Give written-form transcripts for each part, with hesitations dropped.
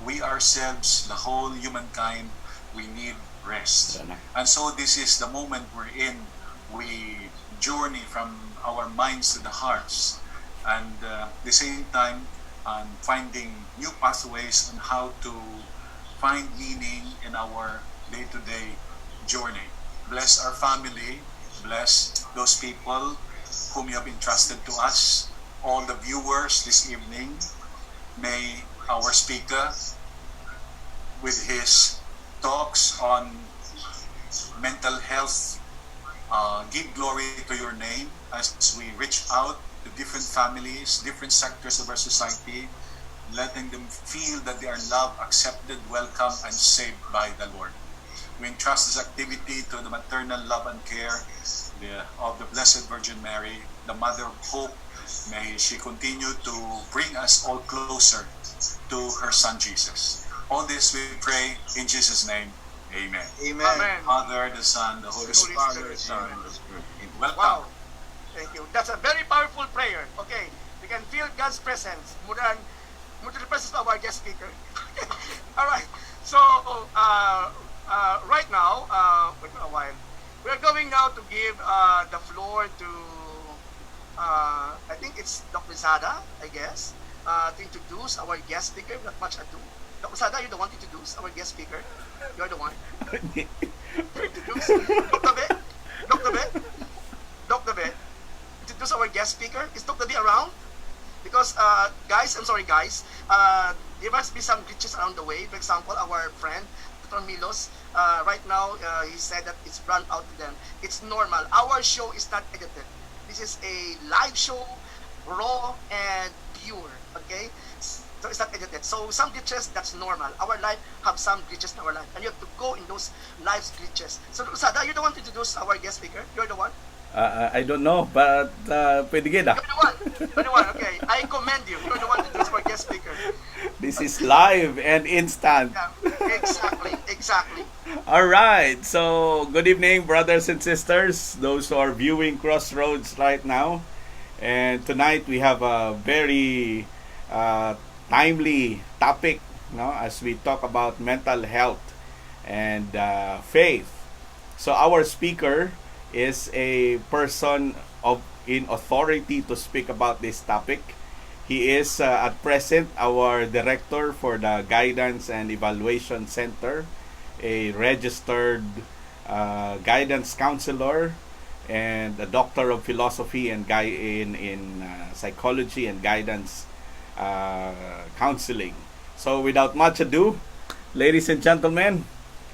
we ourselves, the whole humankind, we need rest. And so this is the moment we're in. We journey from our minds to the hearts, and at the same time, finding new pathways on how to find meaning in our day-to-day journey. Bless our family, bless those people whom you have entrusted to us, all the viewers this evening. May our speaker, with his talks on mental health, give glory to your name as we reach out to different families, different sectors of our society, letting them feel that they are loved, accepted, welcome, and saved by the Lord. We entrust this activity to the maternal love and care of the Blessed Virgin Mary, the Mother of Hope. May she continue to bring us all closer to her Son Jesus. All this we pray in Jesus' name. Amen. Amen. Amen. Father, the Son, the Holy Spirit. Father, Son, Amen. the Spirit. Welcome. Wow. Thank you. That's a very powerful prayer. Okay. We can feel God's presence more than the presence of our guest speaker. All right. So, right now, wait a while. We're going now to give the floor to, I think it's Dr. Sada, I guess, to introduce our guest speaker. Not much ado. Dr. Sada, you're the one to introduce our guest speaker. You're the one. Introduce Dr. B. Dr. B. Dr. B. Introduce our guest speaker. Is Dr. B around? Because, guys, I'm sorry, guys. There must be some glitches around the way. For example, our friend, Dr. Milos, right now, he said that it's run out to them. It's normal. Our show is not edited. This is a live show, raw and pure. Okay? So it's not edited. So some glitches, that's normal. Our life have some glitches in our life. And you have to go in those live glitches. So, Sada, you're the one to introduce our guest speaker. You're the one. I don't know, but pwede gina. You're the one. You're the one. Okay. I commend you. You're the one to introduce our guest speaker. This is live and instant. Yeah, exactly. Exactly. All right. So, good evening, brothers and sisters, those who are viewing Crossroads right now. And tonight we have a very timely topic, no, as we talk about mental health and faith. So, our speaker is a person in authority to speak about this topic. He is at present our director for the Guidance and Evaluation Center, a registered guidance counselor, and a doctor of philosophy and in psychology and guidance counseling. So without much ado, ladies and gentlemen,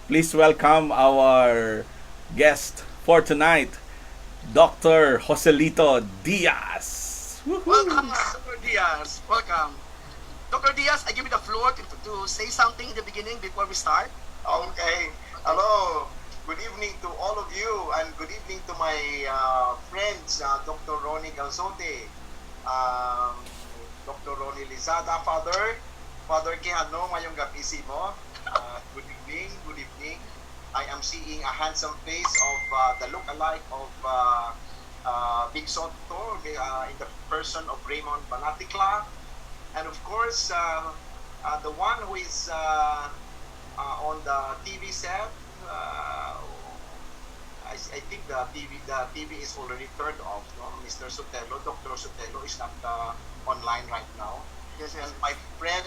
please welcome our guest for tonight, Dr. Joselito Diaz. Woohoo. Welcome, Dr. Diaz. Welcome. Dr. Diaz, I give you the floor to say something in the beginning before we start. Okay. Hello. Good evening to all of you, and good evening to my friends, Dr. Ronnie Galzote, Dr. Ronnie Lizada, Father Kihano, mayong gabi mo. Good evening, good evening. I am seeing a handsome face of the look-alike of Big Soto in the person of Raymond Banaticla, and of course the one who is on the TV set. I think the TV is already turned off. No? Mr. Sotelo, Dr. Sotelo is not online right now. Yes, yes. And my friend,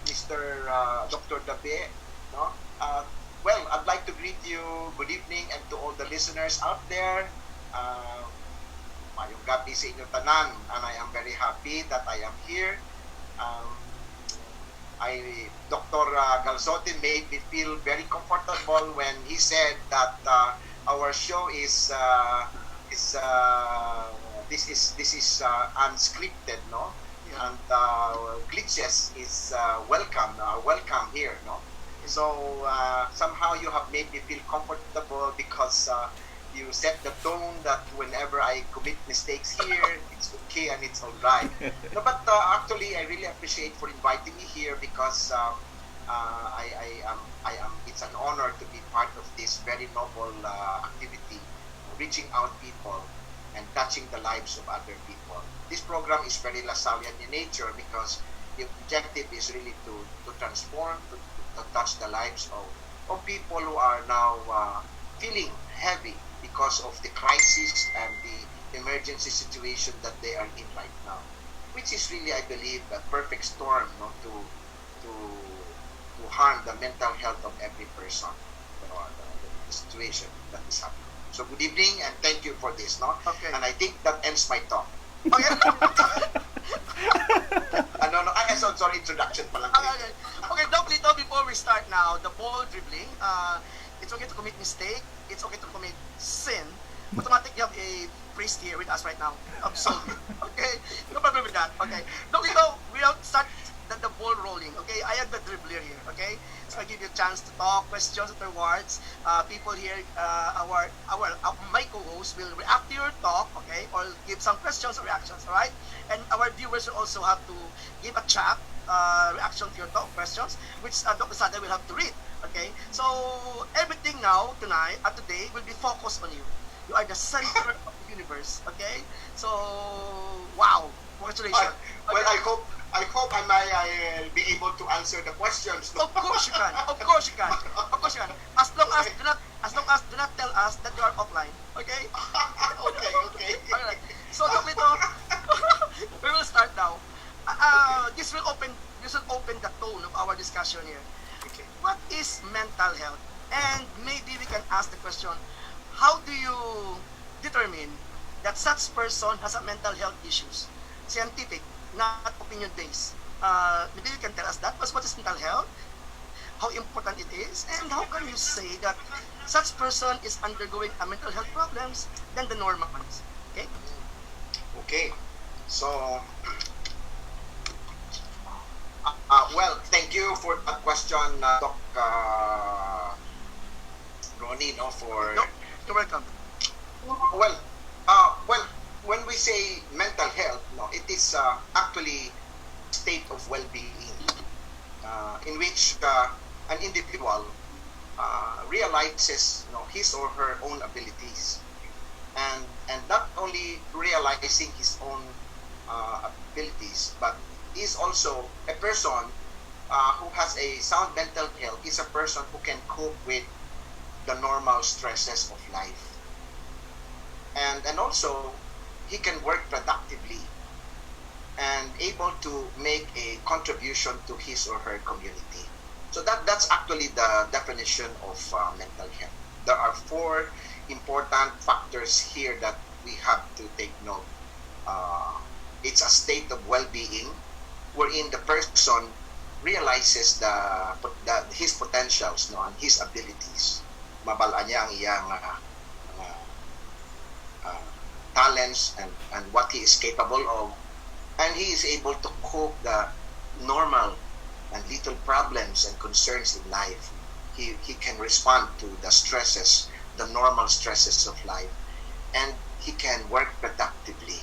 Mr. Dr. Dabe, no? Well, I'd like to greet you good evening, and to all the listeners out there. Mayong gabi sa inyo tanan, and I am very happy that I am here. Dr. Galzote made me feel very comfortable when he said that our show is unscripted, no? Yeah. And glitches is welcome here, no? So somehow you have made me feel comfortable because you set the tone that whenever I commit mistakes here, it's okay and it's all right. No, but actually, I really appreciate for inviting me here because I am. It's an honor to be part of this very noble activity, reaching out people and touching the lives of other people. This program is very Lasallian in nature because the objective is really to transform, to touch the lives of people who are now feeling heavy because of the crisis and the emergency situation that they are in right now, which is really, I believe, a perfect storm, no, to harm the mental health of every person, the situation that is happening. So good evening and thank you for this, no? Okay. And I think that ends my talk. Okay. Sorry, introduction pa lang. Okay. Okay, Doc Lito, before we start now, the ball dribbling, it's okay to commit mistake, it's okay to commit sin. Automatic, you have a priest here with us right now. Absolutely. Okay, no problem with that. Okay, Doc Lito, we'll start the ball rolling. Okay, I am the dribbler here. Okay, so I give you a chance to talk, questions afterwards. People here, my co-host will react to your talk. Okay, or give some questions or reactions. All right, and our viewers will also have to give a chat reaction to your talk questions, which Dr. Sada will have to read. Okay, so everything now tonight today will be focused on you. You are the center of the universe. Okay, so wow, congratulations. Well, I hope I'll be able to answer the questions. Of course you can. Of course you can. Of course you can. As long as do not tell us that you are offline. Okay? Okay. Alright. So Tomito, we will start now. This will open the tone of our discussion here. Okay. What is mental health? And maybe we can ask the question, how do you determine that such person has a mental health issues? Scientific, not opinion based. Maybe you can tell us that. What is mental health? How important it is, and how can you say that such person is undergoing a mental health problems than the normal ones? Okay. Okay. So, well, thank you for that question, Doc Ronnie, no, for... No, you're welcome. Well, when we say mental health, no, it is actually state of well-being in which an individual realizes, his or her own abilities, and not only realizing his own abilities, but is also a person who has a sound mental health, is a person who can cope with the normal stresses of life, and also he can work productively and able to make a contribution to his or her community. So that's actually the definition of mental health. There are four important factors here that we have to take note. It's a state of well-being wherein the person realizes his potentials, no, and his abilities. Mabala niya ang iyang talents and what he is capable of, and he is able to cope the normal and little problems and concerns in life. He can respond to the stresses, the normal stresses of life, and he can work productively.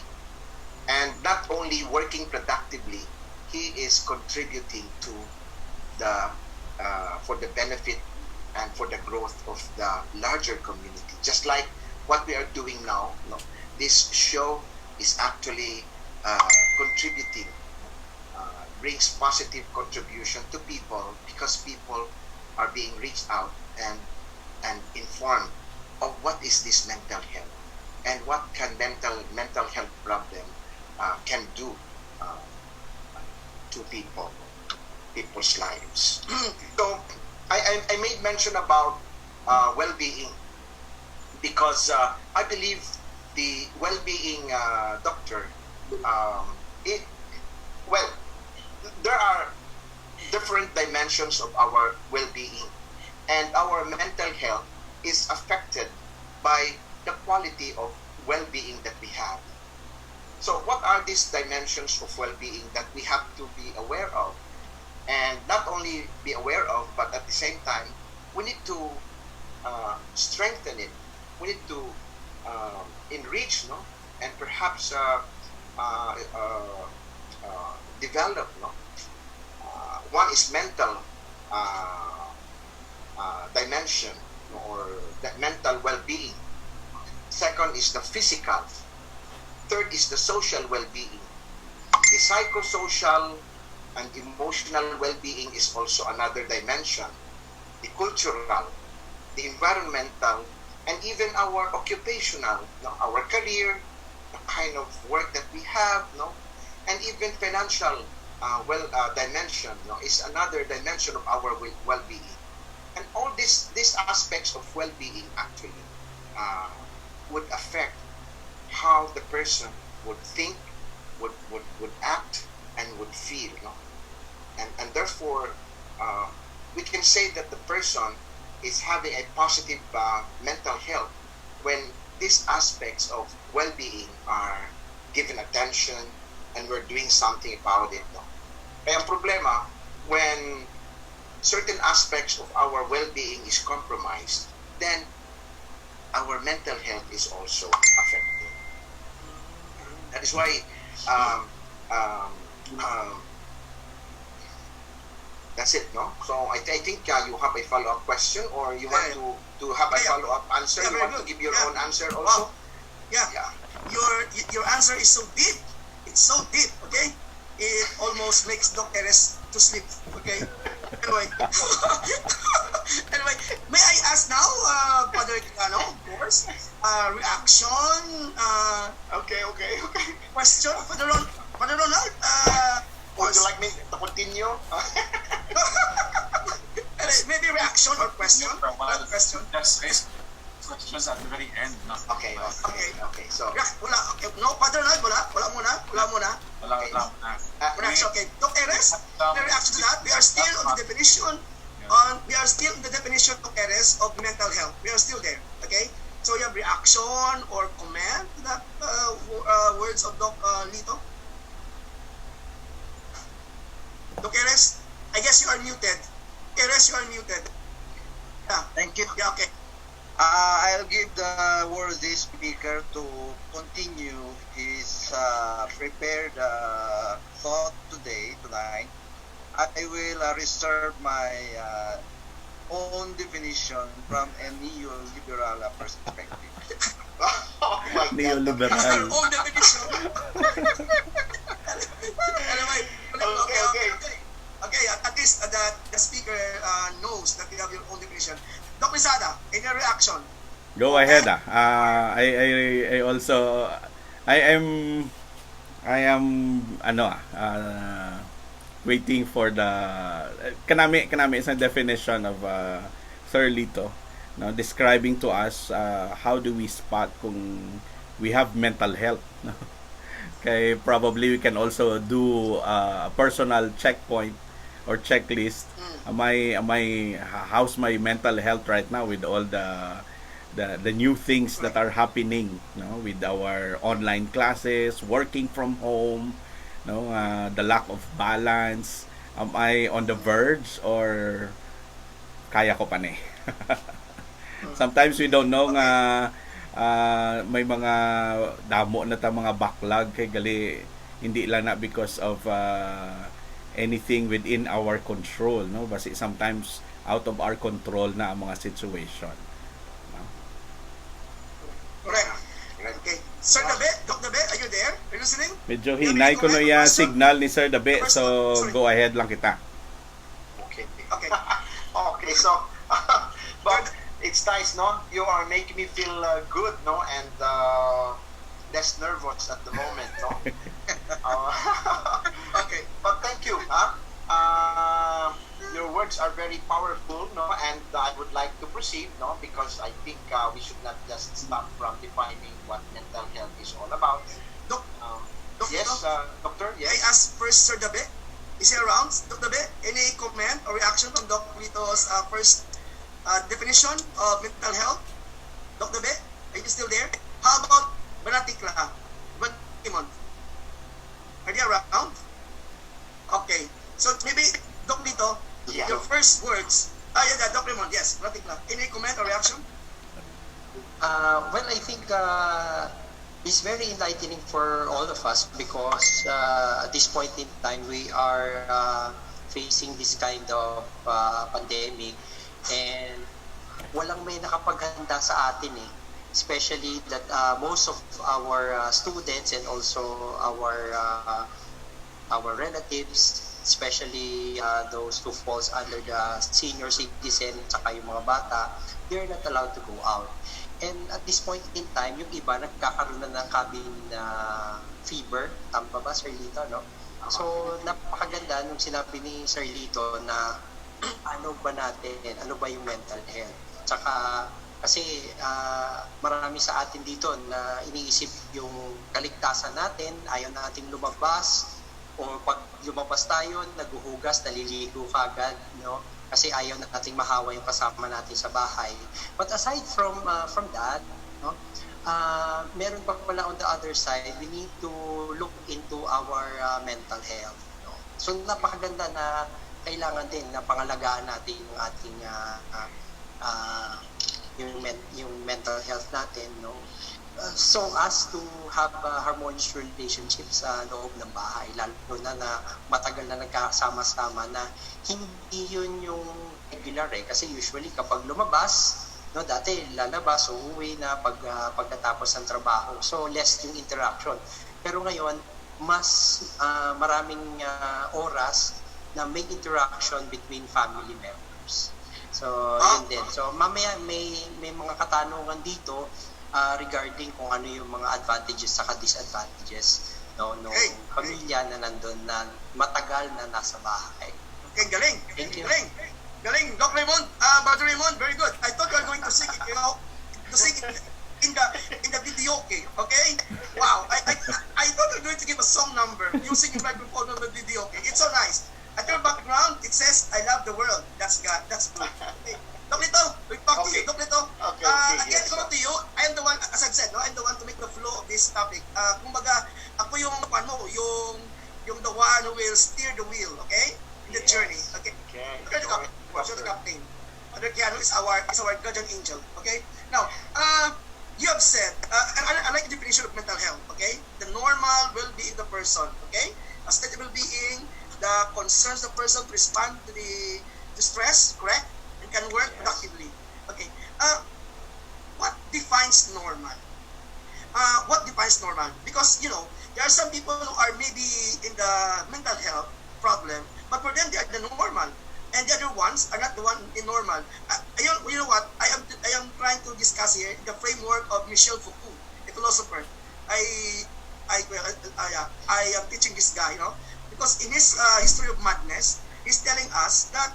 And not only working productively, he is contributing to for the benefit and for the growth of the larger community. Just like what we are doing now, this show is actually contributing, brings positive contribution to people because people are being reached out and informed of what is this mental health and what can mental health problem can do to people's lives. So I made mention about well-being because I believe the well-being doctor, there are different dimensions of our well-being, and our mental health is affected by the quality of well-being that we have. So what are these dimensions of well-being that we have to be aware of? And not only be aware of, but at the same time, we need to strengthen it. We need to enrich, and perhaps develop. One is mental dimension, or the mental well-being. Second is the physical. Third is the social well-being. The psychosocial and emotional well-being is also another dimension. The cultural, the environmental, and even our occupational, our career, the kind of work that we have, and even financial dimension is another dimension of our well-being. And all these aspects of well-being actually would affect how the person would think, would act, and would feel. And therefore, we can say that the person is having a positive mental health when these aspects of well-being are given attention and we're doing something about it. Kaya ang problema, when certain aspects of our well-being is compromised, then our mental health is also affected. That is why that's it, no? So I think you have a follow-up question, or you want to have a follow-up answer? You want to give your own answer also? Wow. Yeah. Your answer is so deep. It's so deep, okay? It almost makes Doc Eres to sleep, okay? Anyway, anyway, may I ask now, Father Kikano, of course, reaction, Okay. question, Father Ronald, Would you like me to continue? maybe reaction or question? For a while, Question. just raise questions at the very end. No? Okay. So, Wala, okay. No, Father Ronald, wala muna. Wala Okay. lang na. Reaction, okay. Doc Eres, the reaction to that, we are still on the definition, we are still in the definition of Eres of mental health. We are still there, okay? So you have reaction or comment to that words of Doc Lito? Doc Eres, I guess you are muted. Eres, you are muted. Yeah. Thank you. Yeah, okay. I'll give the worthy speaker to continue his prepared thought tonight. I will reserve my own definition from a neoliberal perspective. oh my God. Neoliberal. Your own definition. Anyway, okay, at least the speaker knows that you have your own definition. Doc Rizada, in your reaction? Go ahead. I also I am waiting for the kanami isang definition of Sir Lito, no, describing to us how do we spot kung we have mental health, no? Okay, probably we can also do a personal checkpoint or checklist. Am I how's my mental health right now with all the new things that are happening, no, with our online classes, working from home, no, the lack of balance. Am I on the verge or kaya ko pa ni? Sometimes we don't know nga may mga damo na ta mga backlog kay gali hindi lang na because of anything within our control, no, basi sometimes out of our control na ang mga situation, no? Correct. Okay. Sir Dabe, Doc Dabe, are you there? Are you listening? Medyo hinay ko no ya Question? signal ni Sir Dabe, Question? so Sorry. go ahead lang kita. Okay. Okay. Okay, so, but it's nice, no? You are making me feel good, no? And less nervous at the moment, no? Okay. But thank you, your words are very powerful, no? And I would like to proceed, no? Because I think we should not just stop from defining what mental health is all about. Doc, Doc, Yes, Doc, doctor, I yes. ask first Sir Dabe. Is he around? Doc Dabe, any comment or reaction from Doc Lito's first definition of mental health? Doc Dabe, are you still there? How about Banatikla? Timon? Are they around? Okay. So maybe, Doc Lito, Yeah. your first words. Doc Raymond, yes, Banatikla. Any comment or reaction? Well, I think it's very enlightening for all of us because at this point in time we are facing this kind of pandemic and walang may nakapaghanda sa atin eh. Especially that most of our students and also our relatives especially those who falls under the senior citizen at yung mga bata, they're not allowed to go out. And at this point in time, yung iba nagkakaroon na ng cabin fever. Tama ba, Sir Lito, no? So, napakaganda nung sinabi ni Sir Lito na ano ba natin, ano ba yung mental health. Tsaka, kasi marami sa atin dito na iniisip yung kaligtasan natin, ayaw nating lumabas, o pag lumabas tayo, naguhugas, naliligo kagad, no? Kasi ayaw nating mahawa yung kasama natin sa bahay. But aside from that, no, meron pa pala on the other side, we need to look into our mental health. No? So napakaganda na kailangan din na pangalagaan natin yung ating yung mental health natin, no? So as to have harmonious relationships sa loob ng bahay, lalo na matagal na nagkasama-sama na hindi yun yung regular kasi usually kapag lumabas, no, dati lalabas, uuwi na pagkatapos ng trabaho, so less yung interaction. Pero ngayon, mas maraming oras na may interaction between family members. So, yun din. So, mamaya may mga katanungan dito regarding kung ano yung mga advantages saka disadvantages no pamilya na nandun na matagal na nasa bahay. Okay, galing. Thank you. Galing. Doc Raymond, Brother Raymond, very good. I thought you were going to sing it, to sing it in the video, okay? Wow, I thought you were going to give a song number using your microphone on the video, okay? It's so nice. At your background, it says, I love the world. That's God. That's good. Okay. Doc Lito, we talk to you. Doc Lito, again, come to you. I am the one, as I've said, no, I'm the one to make the flow of this topic. Kumbaga, ako yung the one who will steer the wheel, okay? In the journey, okay? Okay. The captain. Father Keanu is our guardian angel, okay? Now, you have said, I like the definition of mental health, okay? The normal well-being of the person, okay? A state of well-being that concerns the person to respond to the stress, correct? And can work productively. Okay. What defines normal? What defines normal? Because, there are some people who are maybe in the mental health problem, but for them, they are the normal. And the other ones are not the one in normal. You know what? I am trying to discuss here the framework of Michel Foucault, a philosopher. I am teaching this guy, because in his History of Madness, he's telling us that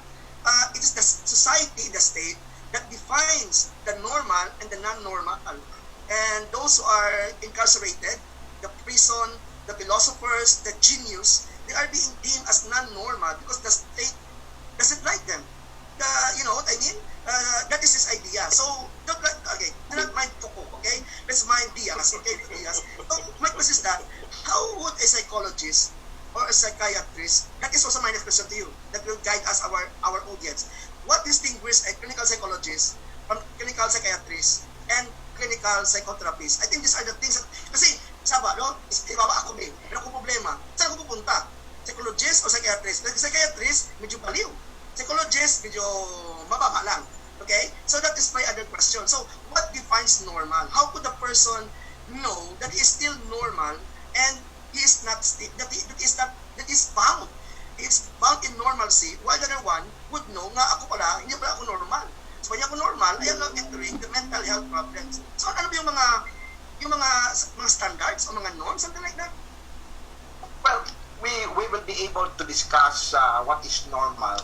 it is the society, the state, that defines the normal and the non-normal. And those who are incarcerated, the prison, the philosophers, the genius, they are being deemed as non-normal because the state doesn't like them. You know what I mean? That is his idea. So, do not mind Foucault, okay? Let's mind Diaz, okay? Diaz. So, my question is that, how would a psychologist or a psychiatrist, that is also my next question to you, that will guide us, our audience. What distinguishes a clinical psychologist from clinical psychiatrist and clinical psychotherapist? I think these are the things that, kasi, saba, ibaba ako pero kung problema, saan ako pupunta? Psychologist o psychiatrist? Psychiatrist, medyo baliw. Psychologist, medyo mababa lang. Okay? So that is my other question. So, what defines normal? How could a person know that he is still normal and he is not that is found. He is found in normalcy, while the other one would know nga ako pala, hindi pala ako normal. So when ako normal, I am not entering the mental health problems. So ano ba yung mga standards o mga norms, something like that? Well, we will be able to discuss what is normal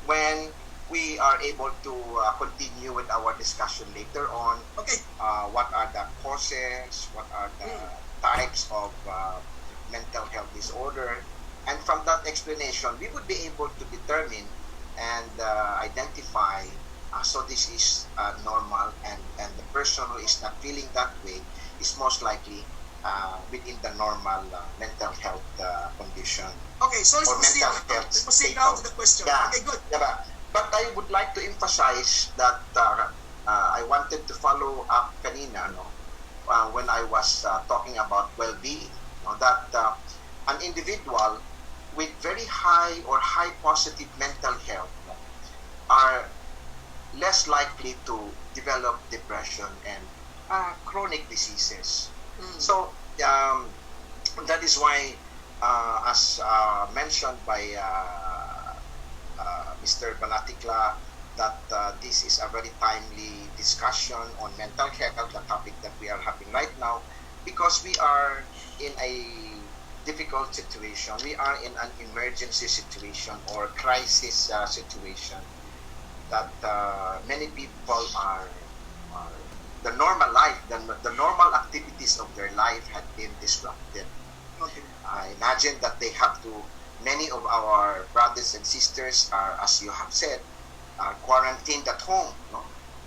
when we are able to continue with our discussion later on. Okay. What are the causes? What are the types of mental health disorder? And from that explanation, we would be able to determine and identify. So this is normal, and the person who is not feeling that way is most likely within the normal mental health condition. Okay, so let's proceed now to the question. Yeah, okay, good. Yeah, but I would like to emphasize that I wanted to follow up kanina, when I was talking about well-being, that an individual with very high or high positive mental health are less likely to develop depression and chronic diseases. So that is why as mentioned by Mr. Banatikla, that this is a very timely discussion on mental health, the topic that we are having right now, because we are in a difficult situation. We are in an emergency situation or crisis situation that many people are the normal life, the normal activities of their life had been disrupted. Okay. I imagine that they have to, many of our brothers and sisters are, as you have said, are quarantined at home. No?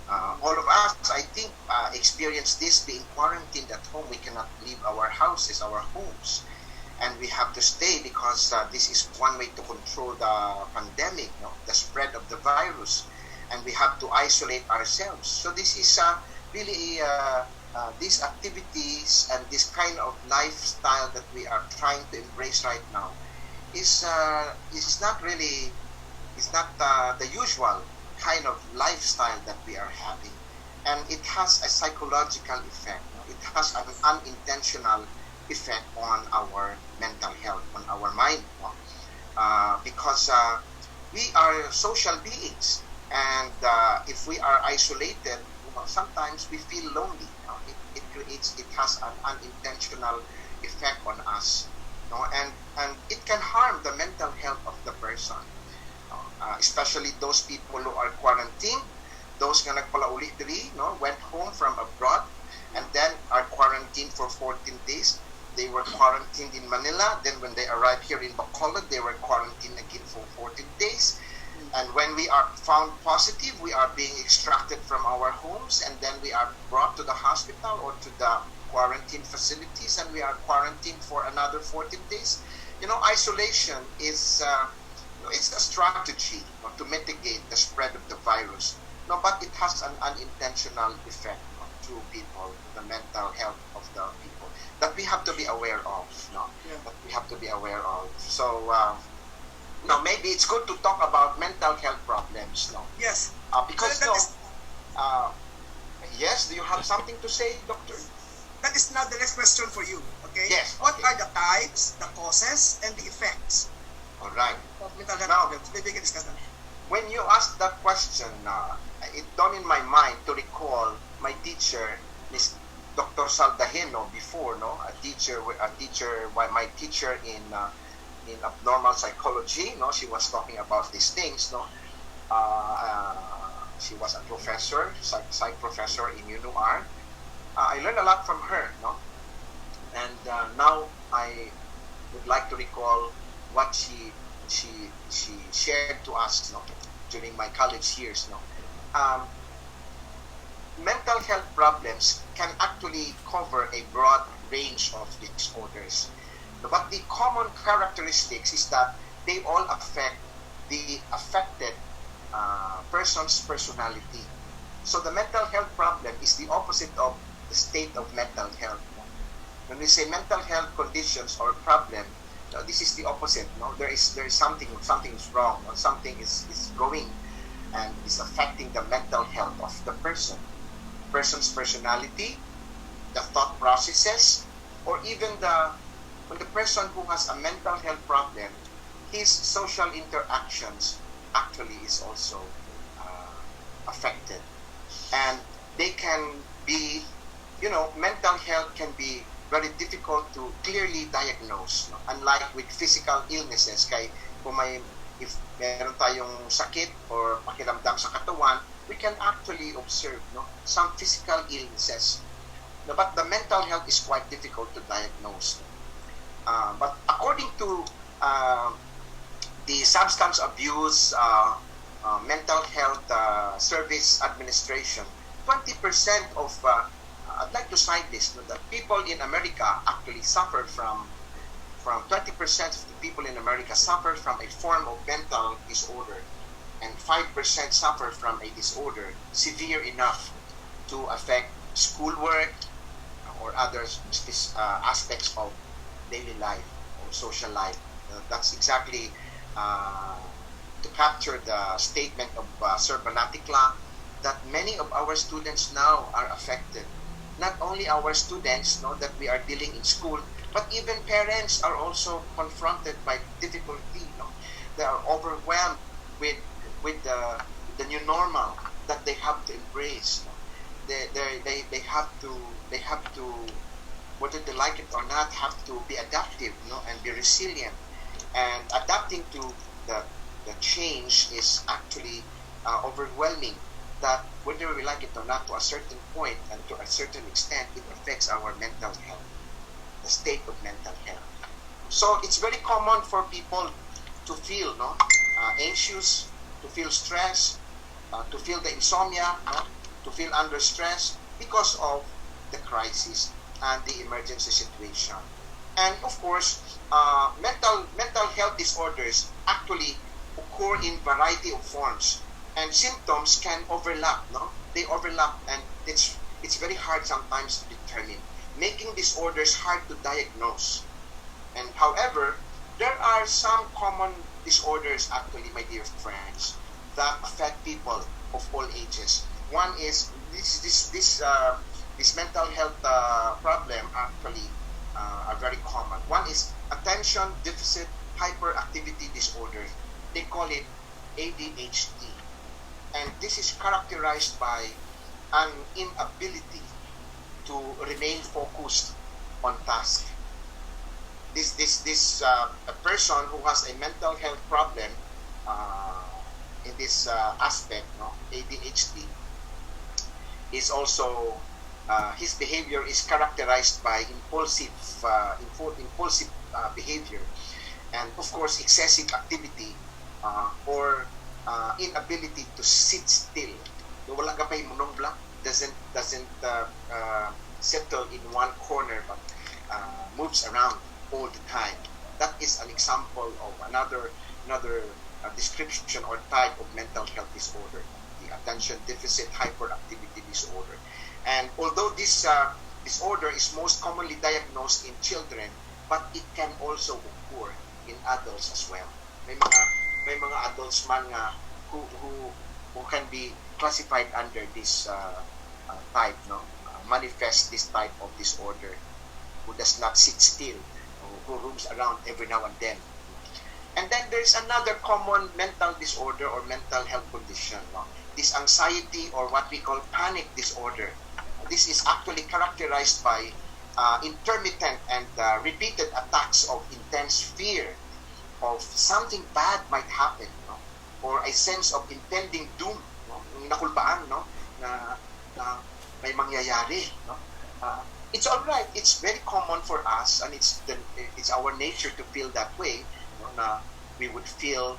All of us, I think, experience this being quarantined at home. We cannot leave our houses, our homes, and we have to stay because this is one way to control the pandemic, no? The spread of the virus, and we have to isolate ourselves. So this is really these activities and this kind of lifestyle that we are trying to embrace right now is not really, it's not the usual kind of lifestyle that we are having, and it has a psychological effect. It has an unintentional effect on our mental health, on our mind, because we are social beings, and if we are isolated, sometimes we feel lonely. It has an unintentional effect on us, and it can harm the mental health of the person, especially those people who are quarantined, those nga nagpalauli diri, went home from abroad and then are quarantined for 14 days. They were quarantined in Manila, then when they arrived here in Bacolod, they were quarantined again for 14 days. And when we are found positive, we are being extracted from our homes, and then we are brought to the hospital or to the quarantine facilities, and we are quarantined for another 14 days. Isolation is it's a strategy to mitigate the spread of the virus. But it has an unintentional effect to people, to the mental health of the people that we have to be aware of. That we have to be aware of. So. Maybe it's good to talk about mental health problems. Yes. Because that is, yes, do you have something to say, Doctor? that is now the next question for you. Okay. Yes. What Okay. are the types, the causes, and the effects All right. of mental health Now, problems? Maybe we can discuss that. when you asked that question, it dawned in my mind to recall my teacher, Miss Dr. Saldaheno, before, my teacher in abnormal psychology. She was talking about these things. She was a professor, psych professor in UNUR. I learned a lot from her. And now I would like to recall what she shared to us during my college years. Mental health problems can actually cover a broad range of disorders. But the common characteristics is that they all affect the affected person's personality. So the mental health problem is the opposite of the state of mental health. When we say mental health conditions or problem, this is the opposite. There is something is wrong, or something is going and is affecting the mental health of the person's personality, the thought processes, or even when the person who has a mental health problem, his social interactions actually is also affected. And they can be, mental health can be very difficult to clearly diagnose. Unlike with physical illnesses, if meron tayong sakit or pakiramdam sa katawan, we can actually observe some physical illnesses. But the mental health is quite difficult to diagnose. But according to the Substance Abuse Mental Health Service Administration, 20% of, I'd like to cite this, that people in America actually suffer from 20% of the people in America suffer from a form of mental disorder, and 5% suffer from a disorder severe enough to affect schoolwork or other aspects of daily life or social life. That's exactly to capture the statement of Sir Banatikla, that many of our students now are affected. Not only our students that we are dealing in school, but But even parents are also confronted by difficulty. They are overwhelmed with the new normal that they have to embrace. They have to whether they like it or not, have to be adaptive, and be resilient. And adapting to the change is actually overwhelming. That whether we like it or not, to a certain point and to a certain extent, it affects our mental health, the state of mental health. So it's very common for people to feel anxious, to feel stress, to feel the insomnia, to feel under stress because of the crisis and the emergency situation. And of course, mental health disorders actually occur in variety of forms, and symptoms can overlap. They overlap, and it's very hard sometimes to determine, making disorders hard to diagnose. And however, there are some common disorders actually, my dear friends, that affect people of all ages. One is this mental health problem actually are very common. One is attention deficit hyperactivity disorder. They call it ADHD. And this is characterized by an inability to remain focused on task. A person who has a mental health problem in this aspect, ADHD, is also his behavior is characterized by impulsive behavior, and of course excessive activity or inability to sit still. Wala ka pa'y munong block, doesn't settle in one corner, but moves around all the time. That is an example of another description or type of mental health disorder, the attention deficit hyperactivity disorder. And although this disorder is most commonly diagnosed in children, but it can also occur in adults as well. May mga adults man who can be classified under this type, manifest this type of disorder, who does not sit still, who roams around every now and then. And then there's another common mental disorder or mental health condition, this anxiety or what we call panic disorder. This is actually characterized by intermittent and repeated attacks of intense fear of something bad might happen, or a sense of impending doom, nakulbaan, na may mangyayari. It's all right. It's very common for us, and it's our nature to feel that way. Na we would feel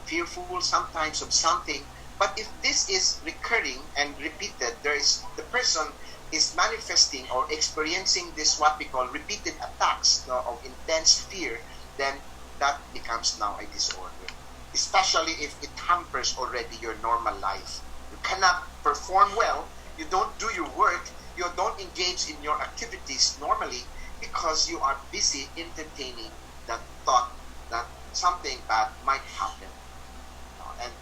fearful sometimes of something. But if this is recurring and repeated, the person is manifesting or experiencing this what we call repeated attacks of intense fear, then that becomes now a disorder. Especially if it hampers already your normal life. You cannot perform well, you don't do your work, you don't engage in your activities normally because you are busy entertaining that thought that something bad might happen.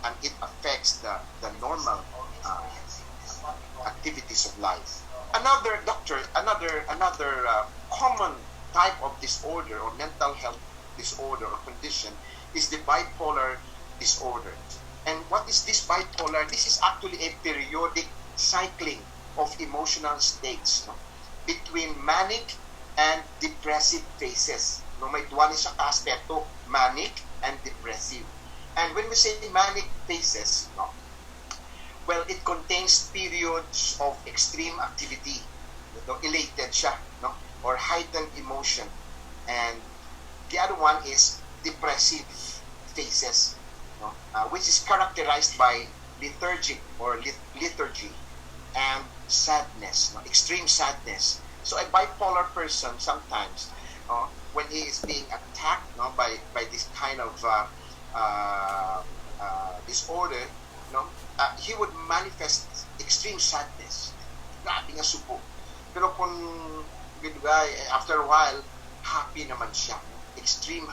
And it affects the normal activities of life. Another common type of disorder or mental health disorder or condition is the bipolar disorder. And what is this bipolar? This is actually a periodic cycling of emotional states between manic and depressive phases. May dual siya ka-aspeto, manic and depressive. And when we say manic phases, well, it contains periods of extreme activity, elated siya, or heightened emotion. And the other one is depressive phases, which is characterized by lethargy and sadness, extreme sadness. So a bipolar person sometimes, when he is being attacked by this kind of disorder, he would manifest extreme sadness. Grabe nga supo. Pero kung after a while, happy naman siya. Extreme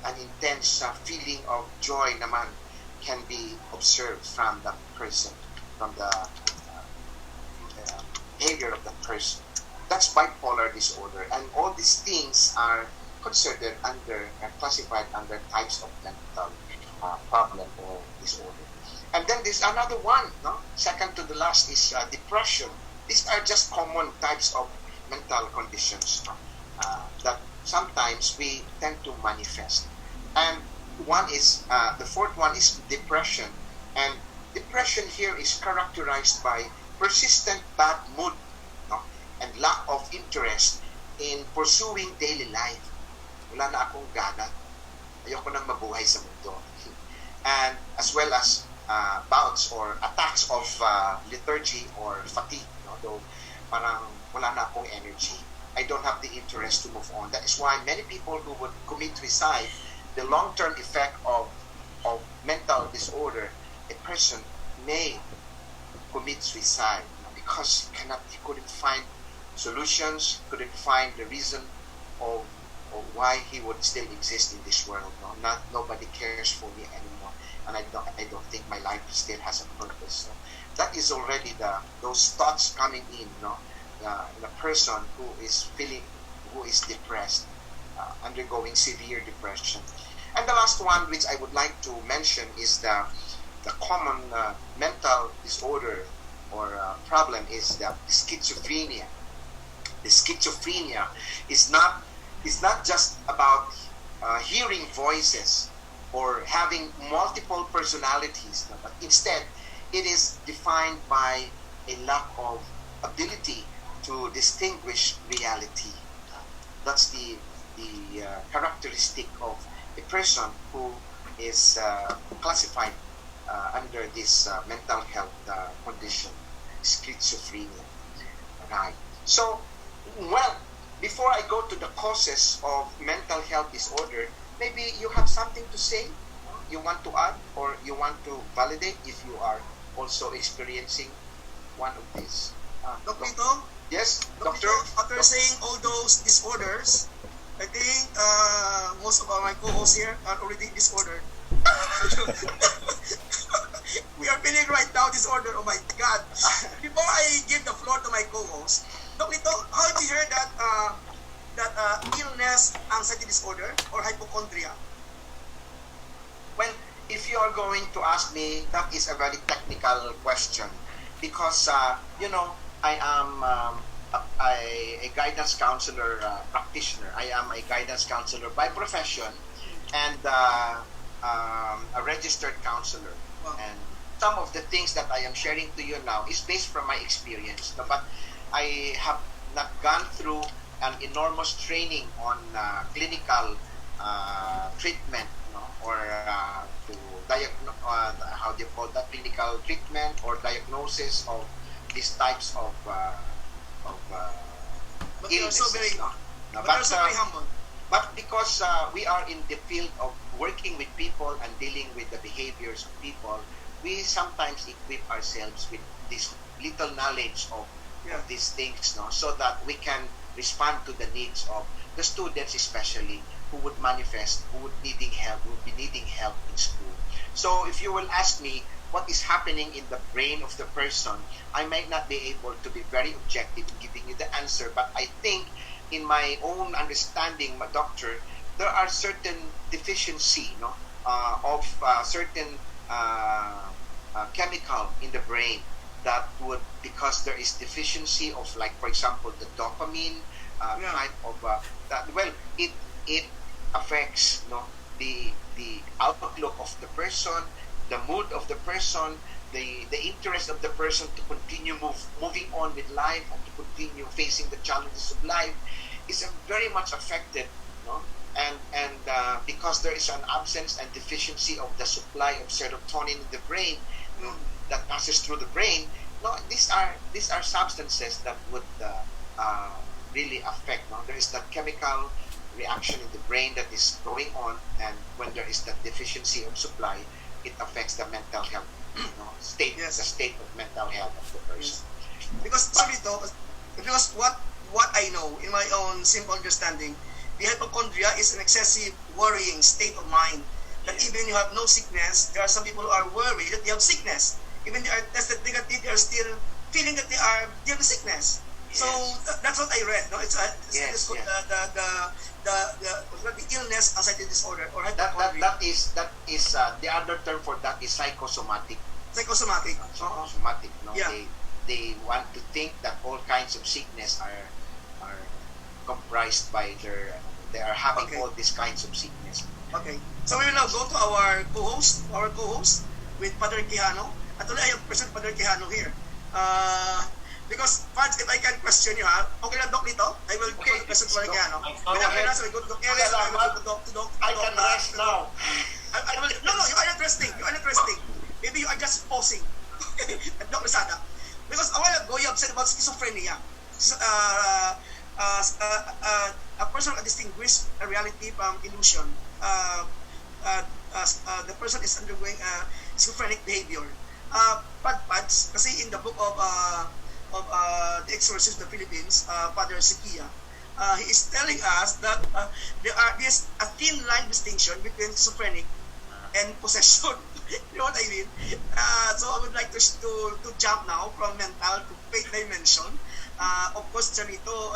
and intense feeling of joy naman can be observed from that person, from the behavior of that person. That's bipolar disorder, and all these things are considered under and classified under types of mental problem or disorder. And then there's another one, no? Second to the last is depression. These are just common types of mental conditions that sometimes we tend to manifest. And one is the fourth one is depression, and depression here is characterized by persistent bad mood, no? And lack of interest in pursuing daily life. Wala na akong gana. Ayoko nang mabuhay sa mundo. And as well as bouts or attacks of lethargy or fatigue. No? Though parang wala na akong energy. I don't have the interest to move on. That is why many people who would commit suicide, the long-term effect of mental disorder, a person may commit suicide because he couldn't find solutions, couldn't find the reason of why he would still exist in this world. No? Nobody cares for me anymore, and I don't think my life still has a purpose. So that is already those thoughts coming in, no? In a person who is depressed, undergoing severe depression. And the last one, which I would like to mention, is the common mental disorder or problem is the schizophrenia. The schizophrenia is not just about hearing voices or having multiple personalities, but instead it is defined by a lack of ability to distinguish reality. That's the characteristic of a person who is classified under this mental health condition, schizophrenia. Right. So, well, before I go to the causes of mental health disorder, maybe you have something to say, you want to add, or you want to validate if you are also experiencing one of these. Dr. Ito? Yes, Doctor? After saying all those disorders, I think most of my co-hosts here are already disordered. We are feeling right now disorder. Oh my God! Before I give the floor to my co-host, Dr. Ito, how did you hear that illness, anxiety disorder, or hypochondria? Well, if you are going to ask me, that is a very technical question because I am a guidance counselor practitioner. I am a guidance counselor by profession and a registered counselor. Wow. And some of the things that I am sharing to you now is based from my experience. But I have not gone through an enormous training on clinical treatment, or to diagnose, how do you call that, clinical treatment or diagnosis of these types of But you're illnesses. so very, No? but you're so very humble. But because we are in the field of working with people and dealing with the behaviors of people, we sometimes equip ourselves with this little knowledge of these things, so that we can respond to the needs of the students, especially who would manifest, who would be needing help in school. So if you will ask me what is happening in the brain of the person, I might not be able to be very objective in giving you the answer, but I think in my own understanding, my doctor, there are certain deficiency of certain chemical in the brain that would, because there is deficiency of, like, for example, the dopamine type of that. Well, it affects the outlook of the person, the mood of the person, the interest of the person to continue moving on with life, or to continue facing the challenges of life, is very much affected, and because there is an absence and deficiency of the supply of serotonin in the brain that passes through the brain. These are substances that would really affect. There is that chemical reaction in the brain that is going on, and when there is that deficiency of supply, it affects the mental health state, Yes. the state of mental health of the person. Because what I know in my own simple understanding, the hypochondria is an excessive worrying state of mind that even you have no sickness, there are some people who are worried that they have sickness. Even they are tested negative, they are still feeling that they have sickness. So that's what I read. No, it's called the illness anxiety disorder or hypochondria. That is the other term for that is psychosomatic. Psychosomatic. Psychosomatic. No, Yeah. they want to think that all kinds of sickness are comprised by they are having Okay. all these kinds of sickness. Okay. So we will now go to our co-host with Father Quijano. Actually, I have present Father Quijano here. Because, Fans, if I can question you, okay lang, Doc, nito? I will go to present Father Quijano. Okay na, so we go to Doc Eres, I will go to Doc. I can rest now. I will, no, you are not resting. You are not resting. Maybe you are just pausing. Doc Rizada. Because a while ago, you have said about schizophrenia. A person can distinguish a reality from illusion. The person is undergoing schizophrenic behavior. Pads, kasi in the book of The Exorcist of the Philippines, Father Sikia, he is telling us that there's a thin line distinction between schizophrenic and possession. You know what I mean? So I would like to jump now from mental to faith dimension. Of course, Joselito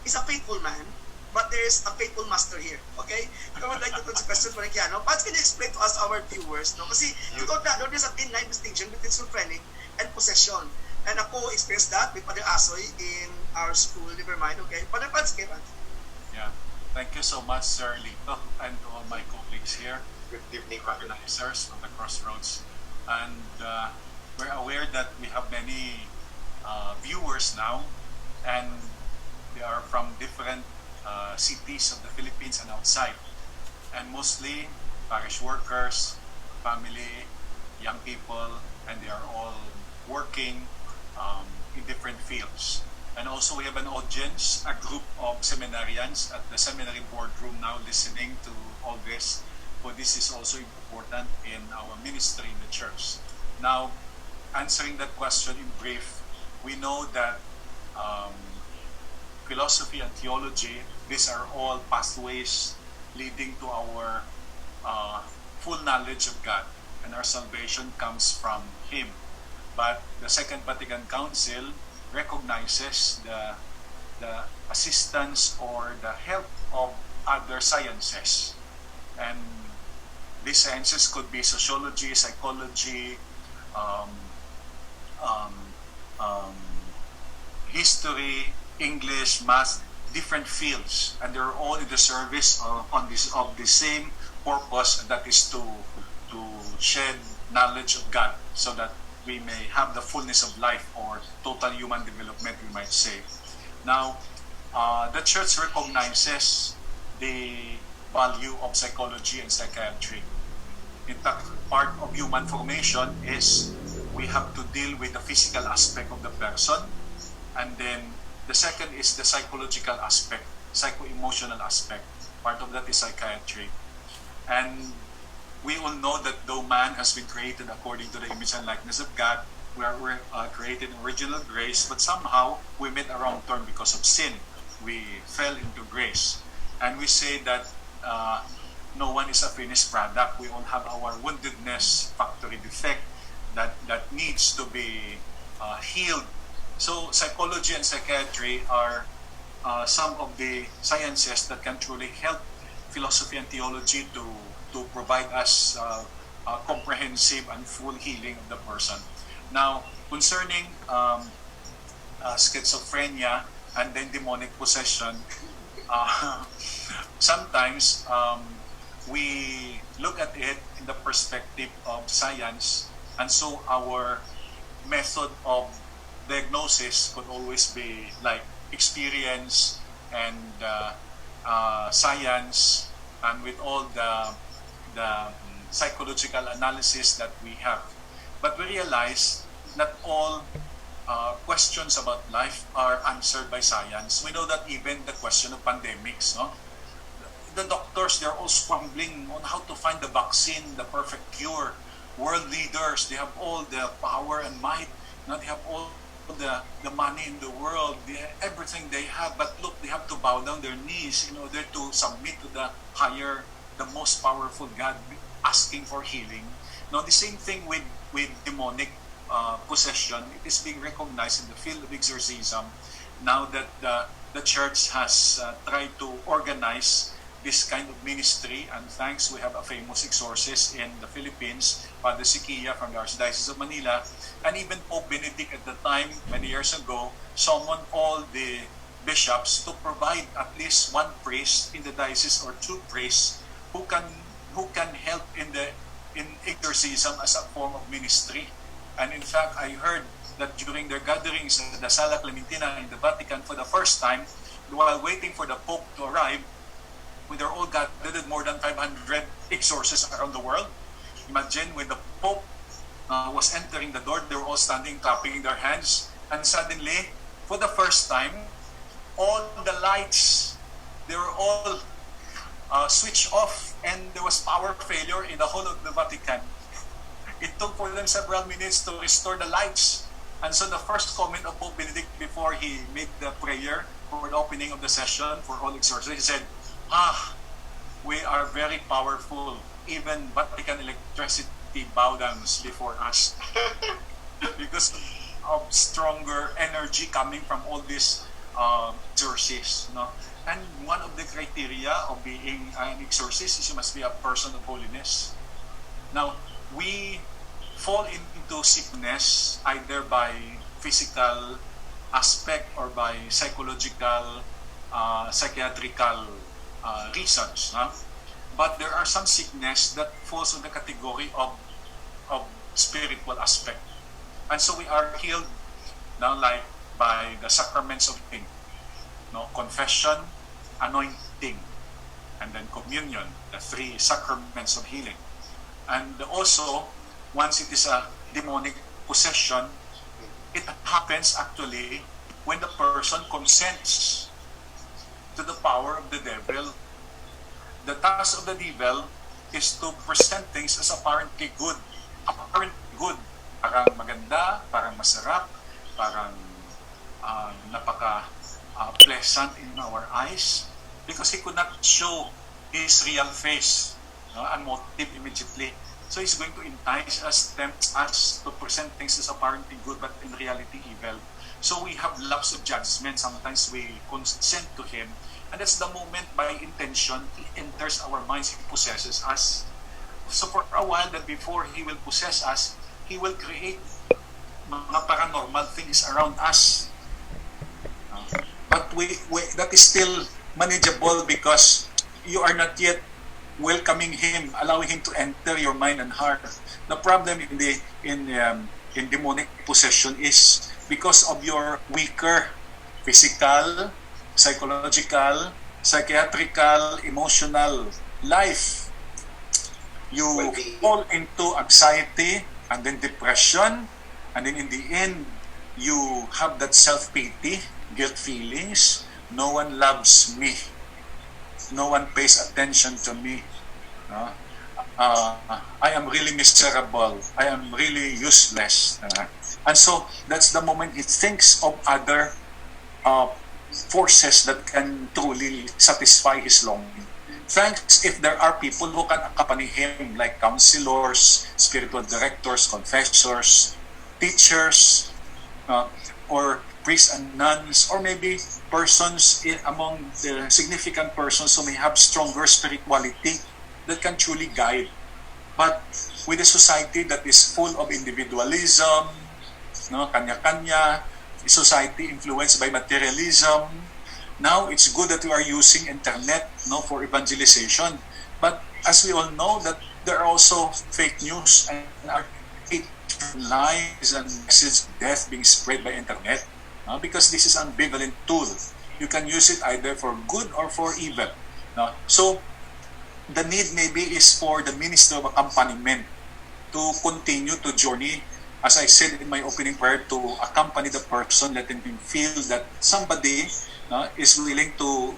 is a faithful man, but there is a faithful master here. Okay? I would like to put a question for Kiano. But can you explain to us, our viewers, no? Kasi there's a thin line distinction between schizophrenic and possession. And ako experienced that with Father Asoy in our school, never mind, okay? Father Pats, okay, Pats? Yeah. Thank you so much, Sir Lito, and to all my colleagues here, Good evening, Father. organizers of the Crossroads. And we're aware that we have many viewers now, and they are from different cities of the Philippines and outside. And mostly parish workers, family, young people, and they are all working in different fields. And also we have an audience, a group of seminarians at the seminary boardroom now listening to all this. So this is also important in our ministry in the church. Now, answering that question in brief, we know that philosophy and theology, these are all pathways leading to our full knowledge of God, and our salvation comes from Him. But the Second Vatican Council recognizes the assistance or the help of other sciences. And these sciences could be sociology, psychology, history, English, math, different fields, and they're all in the service of the same purpose, and that is to shed knowledge of God, so that we may have the fullness of life or total human development, we might say. Now, the church recognizes the value of psychology and psychiatry. In fact, part of human formation is we have to deal with the physical aspect of the person, and then the second is the psychological aspect, psycho-emotional aspect. Part of that is psychiatry. And we all know that though man has been created according to the image and likeness of God, we're created in original grace, but somehow we met a wrong turn because of sin. We fell into grace. And we say that no one is a finished product. We all have our woundedness, factory defect that needs to be healed. So psychology and psychiatry are some of the sciences that can truly help philosophy and theology to provide us a comprehensive and full healing of the person. Now, concerning schizophrenia and then demonic possession, sometimes we look at it in the perspective of science, and so our method of diagnosis could always be like experience and science, and with all the psychological analysis that we have. But we realize not all questions about life are answered by science. We know that even the question of pandemics, no? The doctors, they're all scrambling on how to find the vaccine, the perfect cure. World leaders, they have all the power and might. They have all the money in the world, everything they have, but look, they have to bow down their knees in order to submit to the higher, the most powerful God, asking for healing. Now, the same thing with demonic possession. It is being recognized in the field of exorcism now that the church has tried to organize this kind of ministry, and thanks, we have a famous exorcist in the Philippines, Father Siquia from the Archdiocese of Manila, and even Pope Benedict at the time, many years ago, summoned all the bishops to provide at least one priest in the diocese or two priests who can help in exorcism as a form of ministry. And in fact, I heard that during their gatherings at the Sala Clementina in the Vatican for the first time, while waiting for the Pope to arrive, when they're all gathered, more than 500 exorcists around the world. Imagine when the Pope was entering the door, they were all standing, clapping their hands, and suddenly, for the first time, all the lights, they were all switched off, and there was power failure in the whole of the Vatican. It took for them several minutes to restore the lights. And so the first comment of Pope Benedict before he made the prayer for the opening of the session for all exorcists, he said, we are very powerful. Even Vatican electricity bow down before us. Because of stronger energy coming from all these exorcists. No? And one of the criteria of being an exorcist is you must be a person of holiness. Now, we fall into sickness either by physical aspect or by psychological, psychiatrical reasons. Huh? But there are some sickness that falls in the category of spiritual aspect. And so we are healed now like by the sacraments of healing. No? Confession, anointing, and then communion, the three sacraments of healing. And also, once it is a demonic possession, it happens actually when the person consents to the power of the devil. The task of the devil is to present things as apparently good. Apparently good. Parang maganda, parang masarap, parang napaka-pleasant in our eyes, because he could not show his real face, and motive immediately. So he's going to entice us, tempt us to present things as apparently good but in reality evil. So we have lapse of judgment. Sometimes we consent to him, and that's the moment by intention he enters our minds, he possesses us. So for a while, that before he will possess us, he will create mga paranormal things around us. But we that is still manageable because you are not yet welcoming him, allowing him to enter your mind and heart. The problem in demonic possession is because of your weaker physical, psychological, psychiatrical, emotional life. You fall into anxiety and then depression, and then in the end, you have that self-pity, guilt feelings. No one loves me. No one pays attention to me. I am really miserable. I am really useless. And so that's the moment he thinks of other forces that can truly satisfy his longing. Thanks if there are people who can accompany him, like counselors, spiritual directors, confessors, teachers, or priests and nuns, or maybe persons among the significant persons who may have stronger spirituality that can truly guide. But with a society that is full of individualism, kanya-kanya, a society influenced by materialism, now it's good that we are using internet for evangelization. But as we all know, that there are also fake news and lies and messages of death being spread by internet. Because this is an ambivalent tool. You can use it either for good or for evil. So, the need maybe is for the minister of accompaniment to continue to journey, as I said in my opening prayer, to accompany the person, letting him feel that somebody is willing to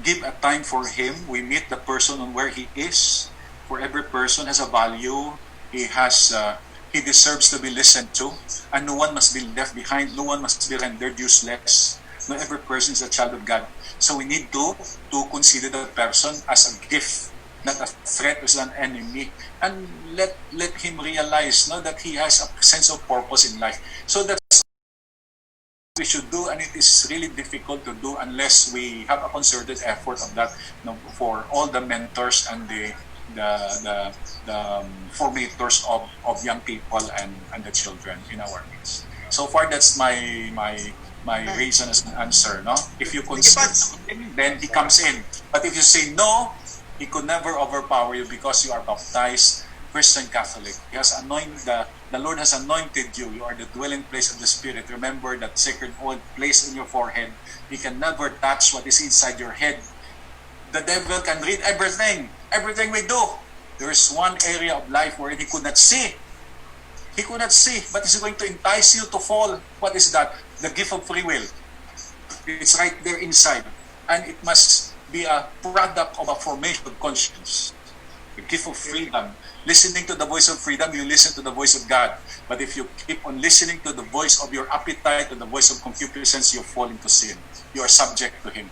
give a time for him. We meet the person on where he is. For every person has a value. He deserves to be listened to, and no one must be left behind. No one must be rendered useless. No, every person is a child of God. So we need to consider that person as a gift, not a threat, as an enemy, and let him realize that he has a sense of purpose in life. So that's we should do, and it is really difficult to do unless we have a concerted effort of that, for all the mentors and the formators of young people and the children in our midst. So far, that's my reason as an answer. No, if you consider something, then he comes in. But if you say no, he could never overpower you because you are baptized Christian Catholic. He has anointed the Lord has anointed you. You are the dwelling place of the Spirit. Remember that sacred oil placed in your forehead. He can never touch what is inside your head. The devil can read everything we do. There is one area of life where he could not see. He could not see, but he's going to entice you to fall. What is that? The gift of free will. It's right there inside. And it must be a product of a formation of conscience. The gift of freedom. Listening to the voice of freedom, you listen to the voice of God. But if you keep on listening to the voice of your appetite, to the voice of concupiscence, you fall into sin. You are subject to him.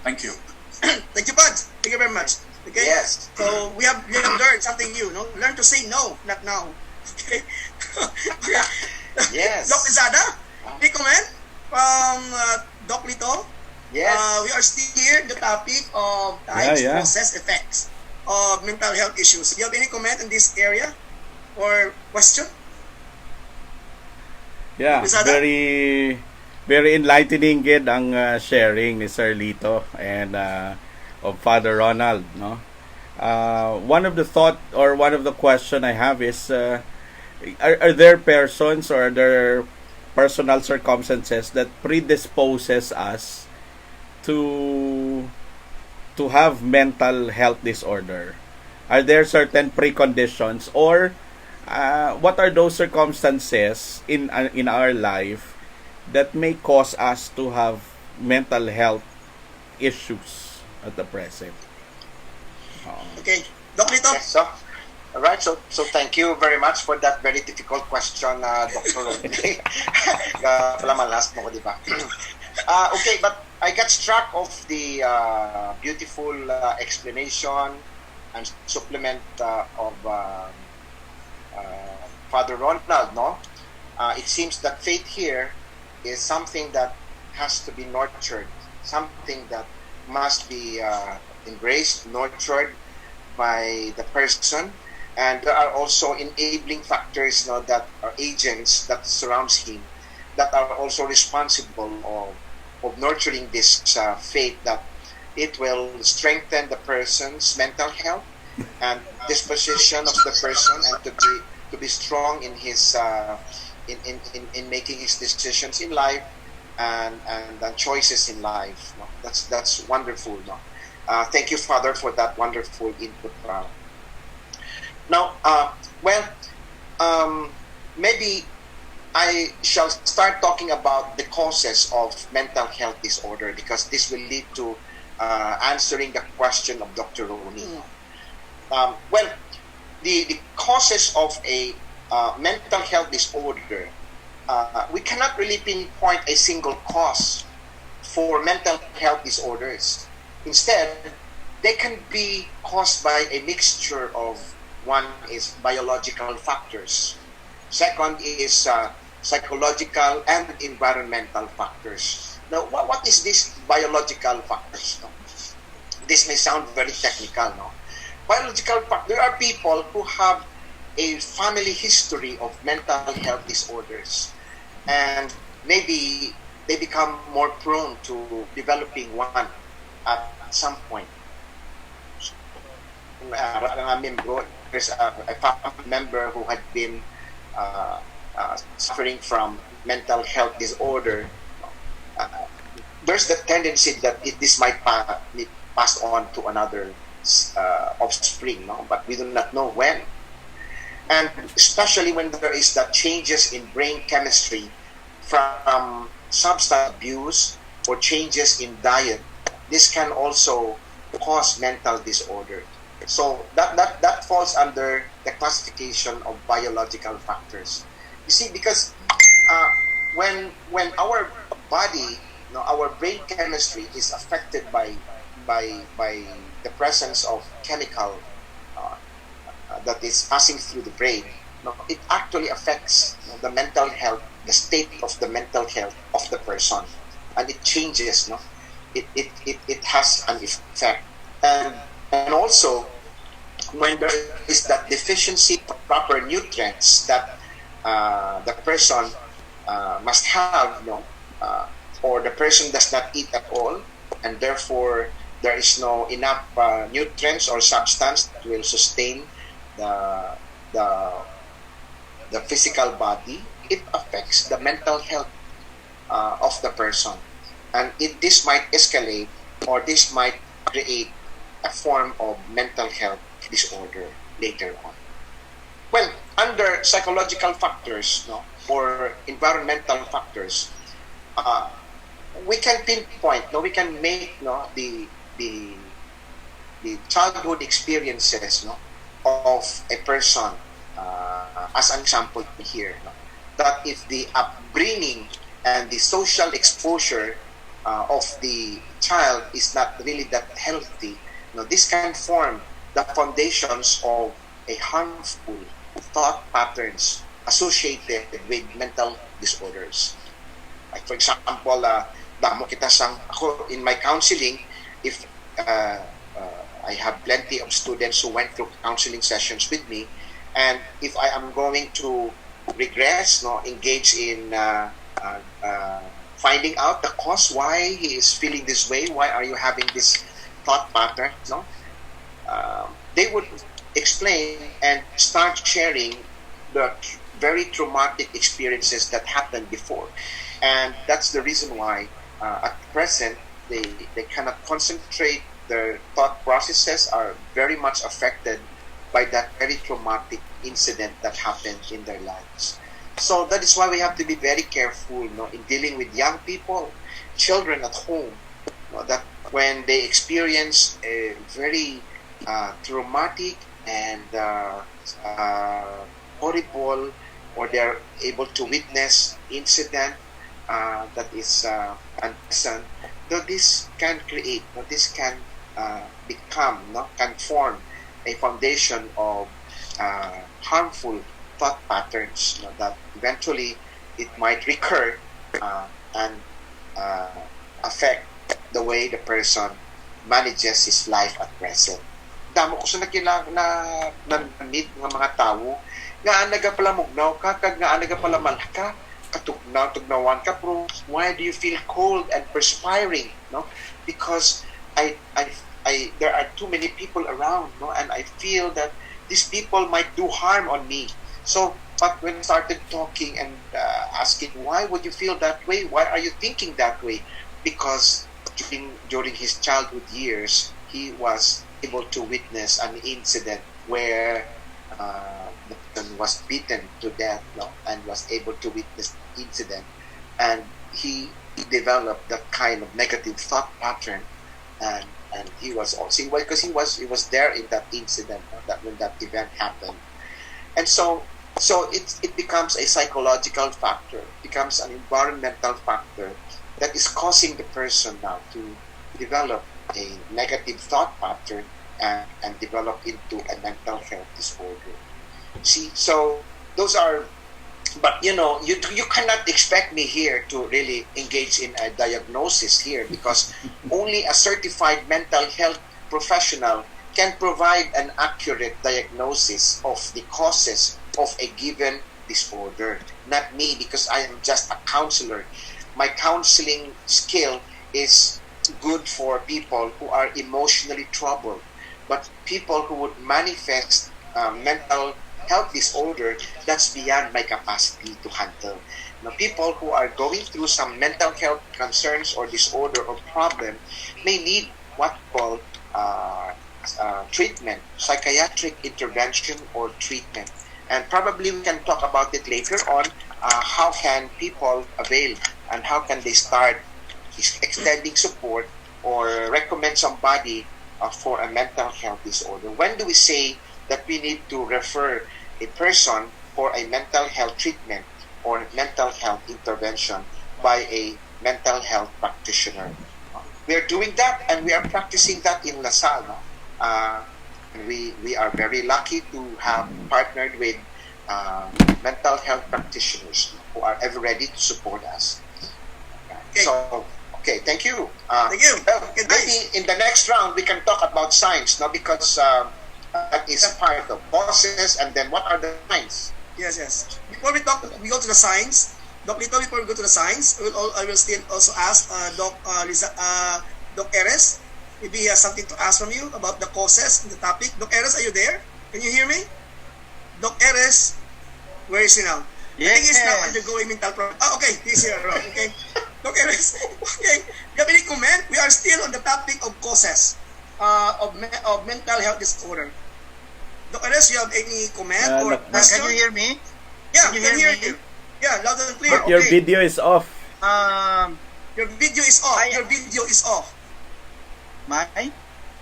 Thank you. Thank you, Bud. Thank you very much. Okay. Yes. So we have learned something new. No, learn to say no, not now. Okay. Yes. Doc Lizada, any comment from Doc Lito? Yes. We are still here. The topic of types, process, effects of mental health issues. Do you have any comment in this area or question? Yeah, Lizada? very enlightening gid ang sharing ni Sir Lito and of Father Ronald, no? One of the thought or one of the question I have is are there persons or are there personal circumstances that predisposes us to have mental health disorder? Are there certain preconditions or what are those circumstances in our life that may cause us to have mental health issues at the present? Okay, Doc Lito. Yes, so, all right. So thank you very much for that very difficult question, Dr. Rodney. Last mo ko, di ba? Okay, but I got struck of the beautiful explanation and supplement of Father Ronald. No, it seems that faith here is something that has to be nurtured, something that must be embraced, nurtured by the person, and there are also enabling factors, that are agents that surrounds him, that are also responsible of nurturing this faith, that it will strengthen the person's mental health and disposition of the person, and to be strong in his in making his decisions in life and choices in life. No? That's wonderful. No? Thank you, Father, for that wonderful input. Now, maybe I shall start talking about the causes of mental health disorder, because this will lead to answering the question of Dr. Rooney. The causes of a mental health disorder, we cannot really pinpoint a single cause for mental health disorders. Instead, they can be caused by a mixture of, one is biological factors, second is psychological and environmental factors. Now, what is this biological factors? No? This may sound very technical. No? Biological factors, there are people who have a family history of mental health disorders, and maybe they become more prone to developing one at some point. There's a family member who had been suffering from mental health disorder. There's the tendency that this might be passed on to another offspring, no? But we do not know when. And especially when there is that changes in brain chemistry from substance abuse or changes in diet, this can also cause mental disorder. So that falls under the classification of biological factors. You see, because when our body, our brain chemistry is affected by the presence of chemical that is passing through the brain, it actually affects the mental health the state of the mental health of the person, and it changes, no? It has an effect. And also, when there is that deficiency of proper nutrients that the person must have, no, or the person does not eat at all, and therefore there is no enough nutrients or substance that will sustain the the the physical body, it affects the mental health of the person, and this might escalate, or this might create a form of mental health disorder later on. Well, under psychological factors, no, or environmental factors, uh, we can pinpoint, no, we can make, no, the childhood experiences, no, of a person as an example here, no, that if the upbringing and the social exposure of the child is not really that healthy, this can form the foundations of a harmful thought patterns associated with mental disorders. Like for example, damo kita sang ako in my counseling, if I have plenty of students who went through counseling sessions with me, and if I am going to regress, no, engage in finding out the cause why he is feeling this way, why are you having this thought pattern, no? They would explain and start sharing the very traumatic experiences that happened before. And that's the reason why at present they cannot concentrate. Their thought processes are very much affected by that very traumatic incident that happened in their lives. So that is why we have to be very careful, in dealing with young people, children at home, that when they experience a very traumatic and horrible, or they're able to witness incident that is unpleasant, this can create, this can become, can form a foundation of harmful thought patterns, that eventually it might recur and affect the way the person manages his life at present. Damo ko sa na-meet ng mga tao nga nagapalamugnaw ka, kag nga nagapalamal ka, tugnawan ka, pero why do you feel cold and perspiring? Because there are too many people around, and I feel that these people might do harm on me. So, but when I started talking and asking, why would you feel that way? Why are you thinking that way? Because during his childhood years, he was able to witness an incident where the person was beaten to death, and was able to witness the incident, and he developed that kind of negative thought pattern, and he was also, because he was there in that incident, that when that event happened, and so it becomes a psychological factor, becomes an environmental factor that is causing the person now to develop a negative thought pattern and develop into a mental health disorder. See, so those are, but you cannot expect me here to really engage in a diagnosis here, because only a certified mental health professional can provide an accurate diagnosis of the causes of a given disorder. Not me, because I am just a counselor. My counseling skill is good for people who are emotionally troubled, but people who would manifest mental health disorder, that's beyond my capacity to handle. People who are going through some mental health concerns or disorder or problem may need what we call treatment, psychiatric intervention or treatment. And probably we can talk about it later on, how can people avail and how can they start extending support or recommend somebody for a mental health disorder. When do we say that we need to refer a person for a mental health treatment or mental health intervention by a mental health practitioner? We are doing that, and we are practicing that in LaSalle. We are very lucky to have partnered with mental health practitioners who are ever ready to support us. Okay. So, okay, thank you. Thank you. Well, Okay, maybe in the next round we can talk about signs, no? Because that is part of causes, and then what are the signs? Yes, yes. Before we go to the signs. Doc Lito, before we go to the signs, I will still also ask Doc Eres. Maybe he has something to ask from you about the causes in the topic. Doc Eres, are you there? Can you hear me? Doc Eres, where is he now? I think he's now undergoing mental problem. Okay, he's here. Okay. Doc Eres, okay. Do you have any comment? We are still on the topic of causes of mental health disorder. Doc Eres, you have any comment or question? Can you hear me? Yeah, Can you can hear hear me? you. Yeah, loud and clear. But your Okay. video is off. Your video is off. Your video is off. My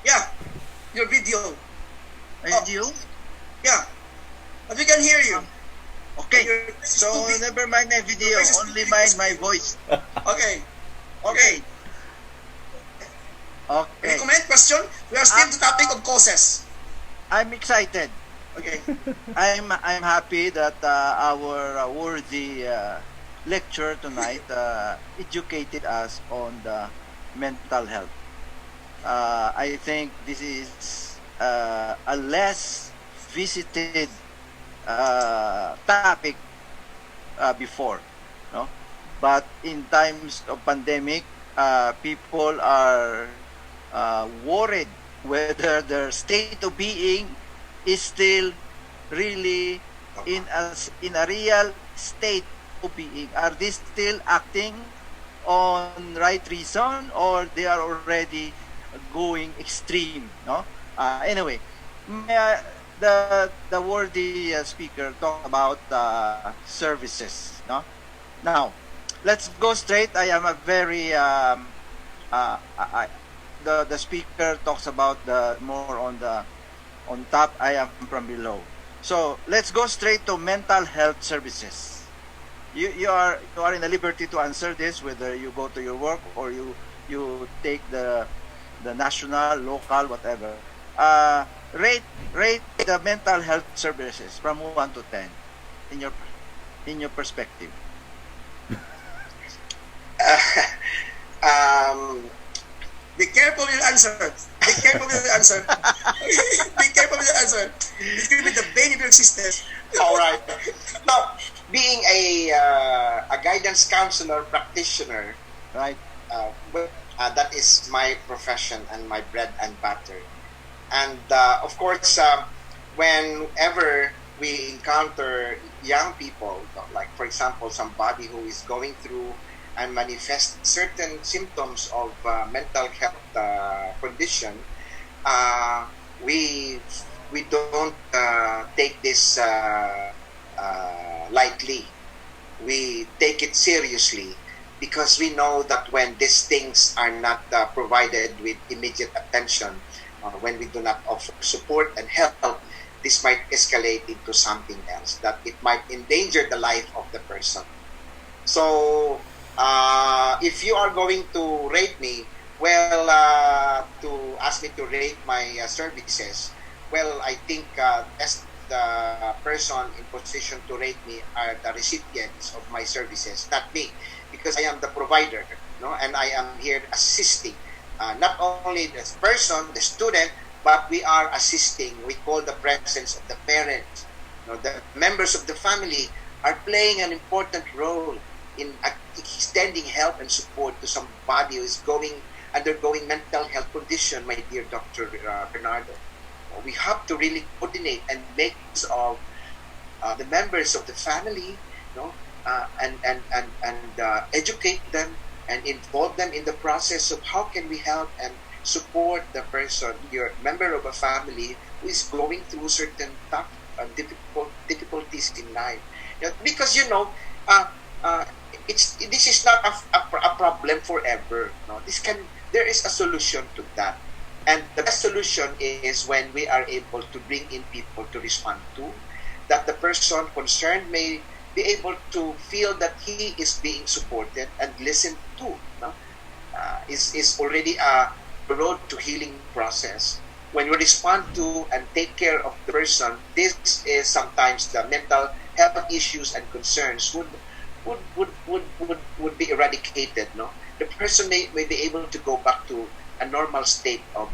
Yeah, your video. video? Yeah, but we can hear you. Okay. Your voice is So too big. never mind my video, Your voice is too only big. mind my voice. Okay. Okay. Any Okay. comment, question? We are still the topic of causes. I'm excited. Okay. I'm happy that our worthy lecture tonight educated us on the mental health. I think this is a less visited topic before, no? But in times of pandemic, people are worried whether their state of being is still really in a real state of being. Are they still acting on right reason, or they are already going extreme? No. Anyway, the worthy speaker talked about services. No. Now, let's go straight. I am a very the speaker talks about the more on top. I am from below. So let's go straight to mental health services. You are in the liberty to answer this, whether you go to your work or you take the national, local, whatever. Rate the mental health services from 1 to 10 in your perspective. Be careful with your answer. Be careful with your answer. Be careful with your answer. It could be the bane of your existence. All right. Now, being a guidance counselor practitioner, Right? that is my profession and my bread and butter. And of course, whenever we encounter young people, like for example, somebody who is going through and manifest certain symptoms of mental health condition, we don't take this lightly. We take it seriously because we know that when these things are not provided with immediate attention, when we do not offer support and help, this might escalate into something else, that it might endanger the life of the person. So, if you are going to rate me, well, to ask me to rate my services, well, I think best the person in position to rate me are the recipients of my services, not me, because I am the provider, no, and I am here assisting not only the person, the student, but we are assisting. We call the presence of the parents, the members of the family are playing an important role in extending help and support to somebody who is undergoing mental health condition, my dear Dr. Bernardo. We have to really coordinate and make use of the members of the family, and educate them and involve them in the process of how can we help and support the person, your member of a family who is going through certain tough difficulties in life. Because this is not a problem forever. No, there is a solution to that, and the best solution is when we are able to bring in people to respond to, that the person concerned may be able to feel that he is being supported and listened to. No? Is already a road to healing process. When we respond to and take care of the person, this is sometimes the mental health issues and concerns would be eradicated, no? The person may be able to go back to a normal state of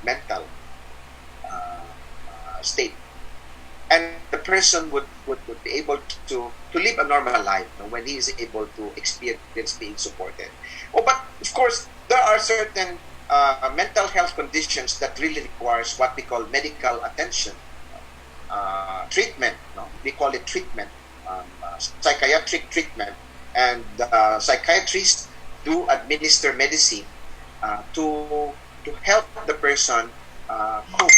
mental state, and the person would be able to live a normal life, no, when he is able to experience being supported. Oh, but of course, there are certain mental health conditions that really requires what we call medical attention, treatment. No, we call it treatment, psychiatric treatment, and psychiatrists do administer medicine to help the person cope,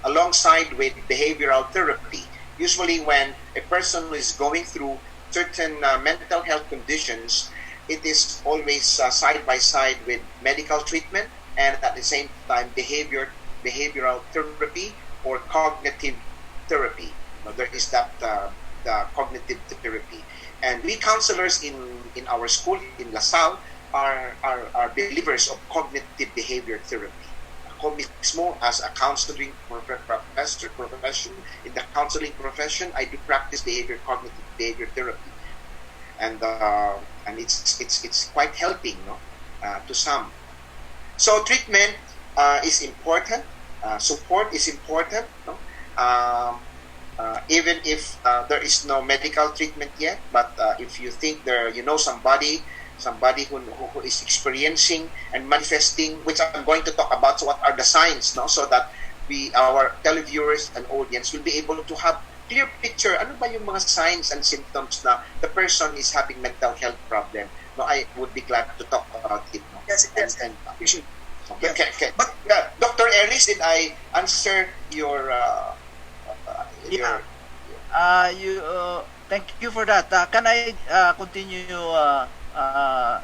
alongside with behavioral therapy. Usually, when a person is going through certain mental health conditions, it is always side by side with medical treatment, and at the same time behavioral therapy or cognitive therapy. Now, there is that the cognitive therapy, and we counselors in our school in LaSalle are believers of cognitive behavior therapy. Ako mismo, as a counseling profession, in the counseling profession, I do practice cognitive behavior therapy, and it's quite helping, no, to some. So treatment is important, support is important, no? Even if there is no medical treatment yet, but if you think somebody who is experiencing and manifesting, which I'm going to talk about, so what are the signs, no? So that our televiewers and audience will be able to have clear picture, ano ba yung mga signs and symptoms na the person is having mental health problem. No, I would be glad to talk about it. No? Yes, and you should. Okay. But Dr. Ellis, did I answer your Thank you for that. Can I continue,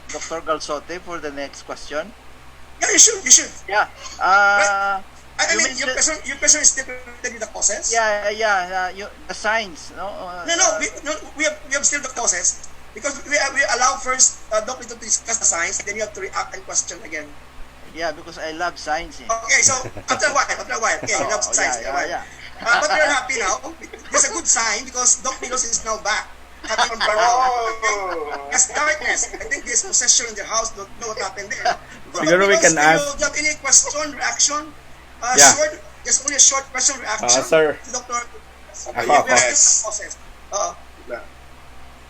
Dr. Galsote, for the next question? Yeah, you should. Yeah. I mean, your question is still related with the causes? Yeah. The signs, no? We have still the causes. Because we allow first Doctor to discuss the signs, then you have to react and question again. Yeah, because I love science. Okay, so after a while, okay, you love science. Yeah. But we're happy now. It's a good sign because Doc Milos is now back. Happy on burnout. As darkness, I think there's possession in the house. Don't know what happened there. Siguro we can ask. Do you have any question, reaction? Yeah. Short, just only a short question, reaction. Sir. To Dr. Yes.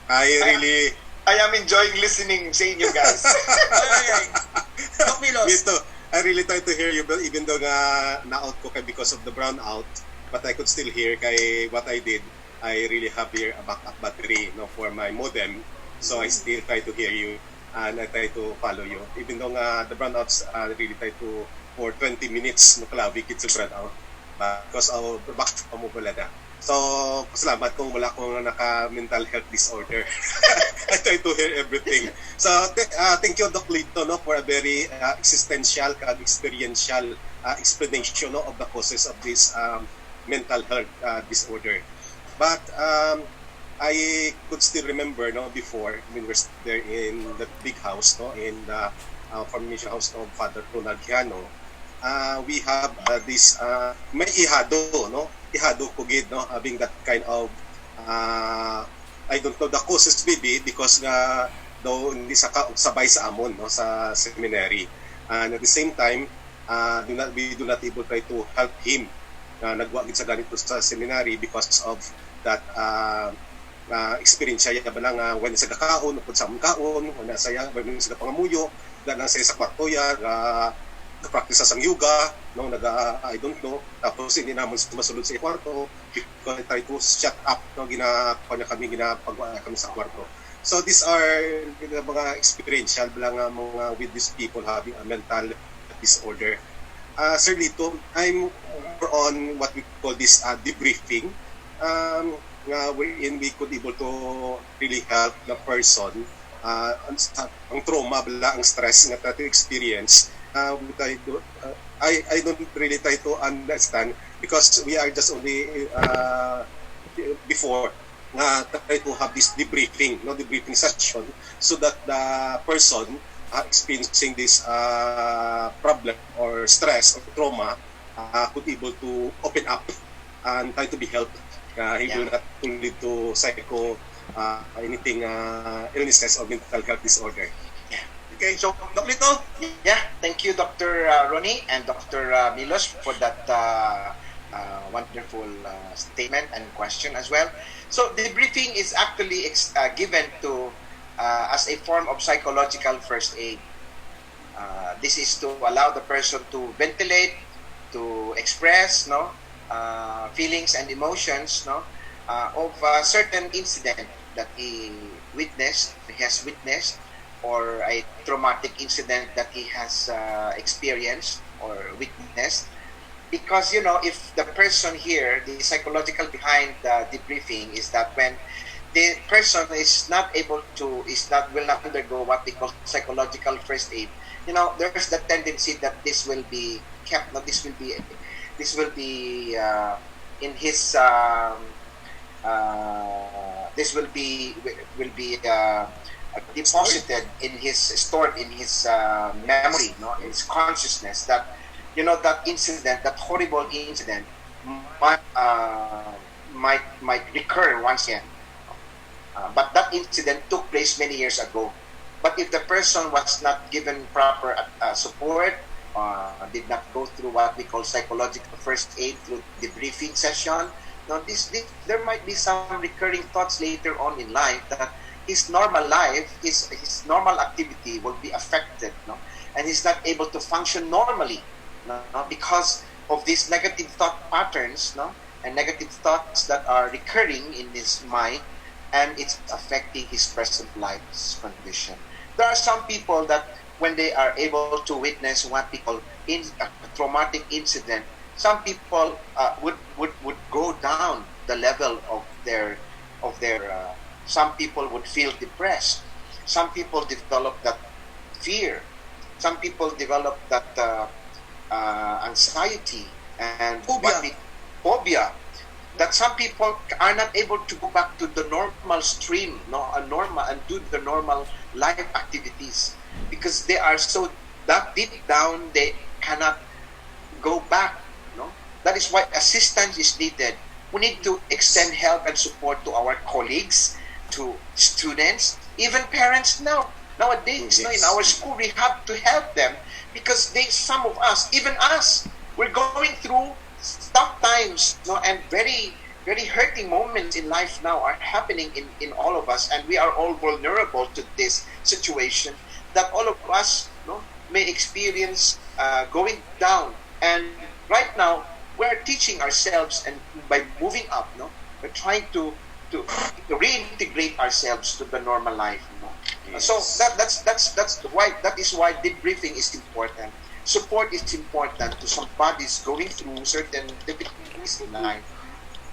I am enjoying listening sa inyo guys. Doc Milos. Me too. I really try to hear you, but even though na-out ko because of the brownout, but I could still hear kay what I did. I really have here a backup battery, no, for my modem, so I still try to hear you and I try to follow you. Even though the brownouts really try to for 20 minutes no kalabi kids sa brownout, because of backup mo pala na. So, salamat kung wala akong naka-mental health disorder. I try to hear everything. So, thank you, Doc Lito, no, for a very existential, experiential explanation, no, of the causes of this mental health disorder. But I could still remember, no, before when we were there in the big house, no, in the formation house of Father Ronald Giano, we have this may ihado, no, ihado kugid, no, having that kind of I don't know the causes maybe because though hindi sabay sa amon, no, sa seminary, and at the same time we do not able try to help him nagwagid sa ganito sa seminary because of that experience siya ba lang when sa gakaon upod sa kaon when saya when sa pangamuyo na sa kwarto ya practice sa yoga, no, I don't know, tapos hindi naman masulod sa kwarto because I try to shut up, no, ginapagawa kami sa kwarto. So these are mga experiential lang mga with these people having a mental disorder. Sir Lito, I'm more on what we call this debriefing, wherein we could able to really help the person ang trauma, ang stress na to experience. I don't really try to understand because we are just only before try to have this debriefing session so that the person experiencing this problem or stress or trauma could able to open up and try to be helped. He will not lead to anything illnesses or mental health disorder. Okay, so Doc Lito? Yeah, thank you, Dr. Ronnie and Dr. Milos, for that wonderful statement and question as well. So debriefing is actually given to as a form of psychological first aid. This is to allow the person to ventilate, to express feelings and emotions of a certain incident that he has witnessed, or a traumatic incident that he has experienced or witnessed. Because if the person here, the psychological behind the debriefing is that when the person is not will not undergo what we call psychological first aid, there's the tendency that this will be kept. This will be in his this will be deposited in his stored in his memory, in his consciousness, that that incident, that horrible incident might recur once again. But that incident took place many years ago. But if the person was not given proper support, did not go through what we call psychological first aid through debriefing session, there might be some recurring thoughts later on in life that his normal life, his normal activity will be affected, and he's not able to function normally, because of these negative thought patterns, and negative thoughts that are recurring in his mind, and it's affecting his present life's condition. There are some people that when they are able to witness what we call a traumatic incident, some people would go down the level of their some people would feel depressed. Some people develop that fear. Some people develop that anxiety and phobia. That some people are not able to go back to the normal stream, and do the normal life activities, because they are so that deep down they cannot go back. That is why assistance is needed. We need to extend help and support to our colleagues, to students, even parents nowadays. In our school, we have to help them, because some of us, even us, we're going through tough times, and very, very hurting moments in life now are happening in all of us, and we are all vulnerable to this situation that all of us may experience going down. And right now, we're teaching ourselves, and by moving up, we're trying to reintegrate ourselves to the normal life. Yes. So that is why debriefing is important. Support is important to somebody who's going through certain difficulties in life,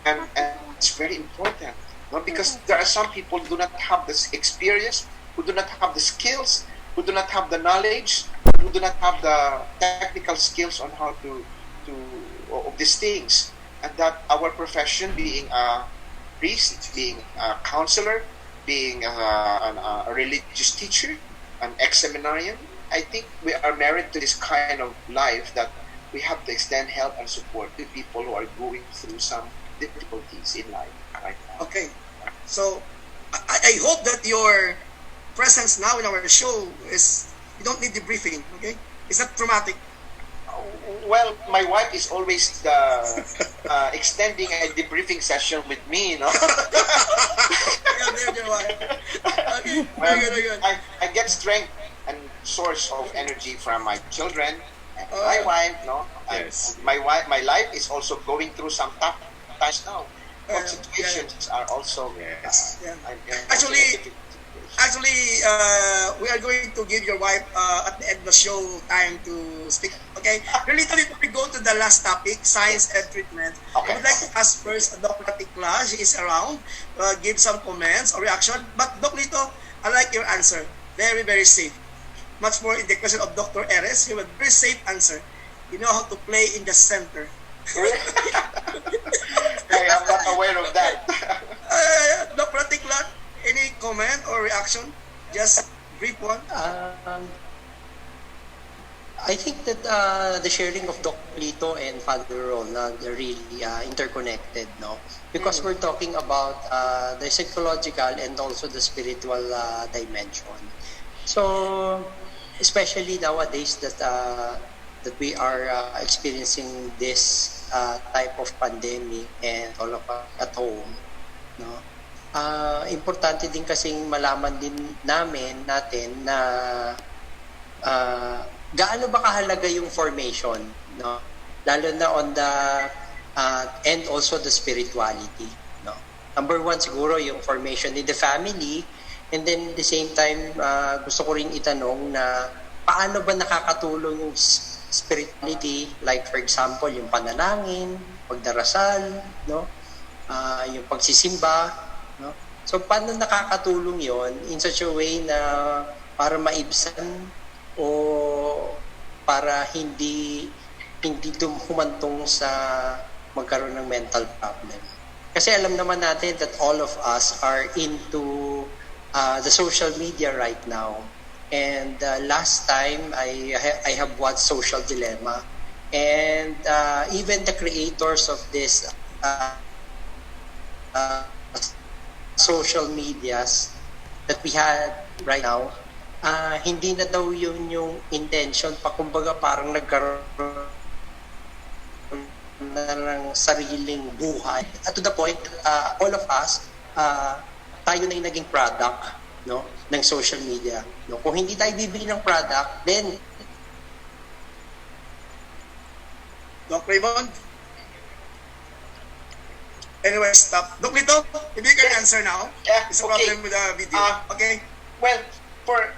and it's very important, because there are some people who do not have this experience, who do not have the skills, who do not have the knowledge, who do not have the technical skills on how to of these things, and that our profession, being a priest, being a counselor, being a religious teacher, an ex-seminarian, I think we are married to this kind of life that we have to extend help and support to people who are going through some difficulties in life right now. Okay, so I hope that your presence now in our show is, you don't need debriefing, okay? It's not traumatic. Well, my wife is always extending a debriefing session with me, Okay, very good. I get strength and source of energy from my children and my wife, Yes. My life is also going through some tough times now. Situations are also Actually, we are going to give your wife at the end of the show time to speak. Okay, really, before we go to the last topic, science and treatment, Okay. I would like to ask first Dr. Tikla. She is around. Give some comments or reaction. But Dr. Lito, I like your answer. Very, very safe. Much more in the question of Dr. Eres. You have a very safe answer. You know how to play in the center. I am not aware of that. Dr. Tikla, any comment or reaction? Just brief one. I think that the sharing of Joselito and Father Ronald are really interconnected, no? Because we're talking about the psychological and also the spiritual dimension. So, especially nowadays that we are experiencing this type of pandemic and all of us at home, no? Importante din kasing malaman din natin na gaano ba kahalaga yung formation, no? Lalo na on the and also the spirituality, no? Number one siguro yung formation in the family, and then at the same time gusto ko ring itanong na paano ba nakakatulong yung spirituality, like for example yung panalangin, pagdarasal, no? Yung pagsisimba, no? So paano nakakatulong yon in such a way na para maibsan o para hindi humantong sa magkaroon ng mental problem. Kasi alam naman natin that all of us are into the social media right now. And last time I have watched Social Dilemma, and even the creators of this social medias that we had right now, hindi na daw yun yung intention pa, kumbaga parang nagkaroon na ng sariling buhay. At to the point, all of us, tayo na yung naging product, no, ng social media. No? Kung hindi tayo bibili ng product, then Doc Raymond? Anyway, stop. Doc Lito, hindi ka answer now. Yeah, It's a okay. problem with the video. Okay. Well, for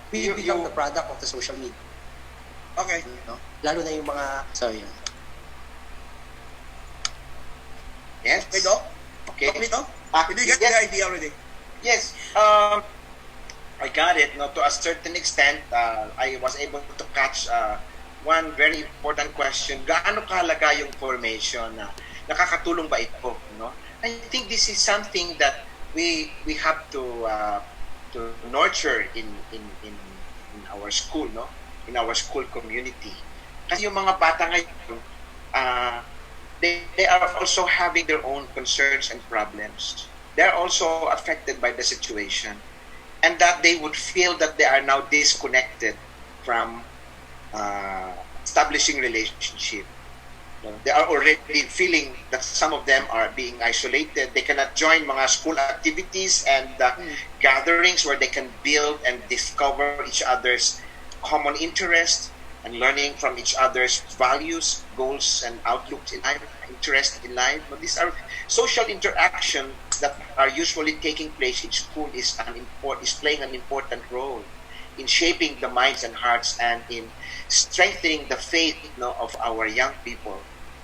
we become the product of the social media. Okay. No? Lalo na yung mga, so yun. yes. Okay, Doc? Okay. Doc Lito? Did you get yes. the idea already? Yes, I got it. No, to a certain extent, I was able to catch one very important question. Gaano kahalaga yung formation? Nakakatulong ba ito? No? I think this is something that we have to nurture in our school, no? In our school community. Kasi yung mga bata ngayon, they are also having their own concerns and problems. They are also affected by the situation, and that they would feel that they are now disconnected from establishing relationship. They are already feeling that some of them are being isolated. They cannot join mga school activities and gatherings where they can build and discover each other's common interests and learning from each other's values, goals, and outlooks in life, interest in life. But these are social interaction that are usually taking place in school is playing an important role in shaping the minds and hearts and in strengthening the faith, of our young people.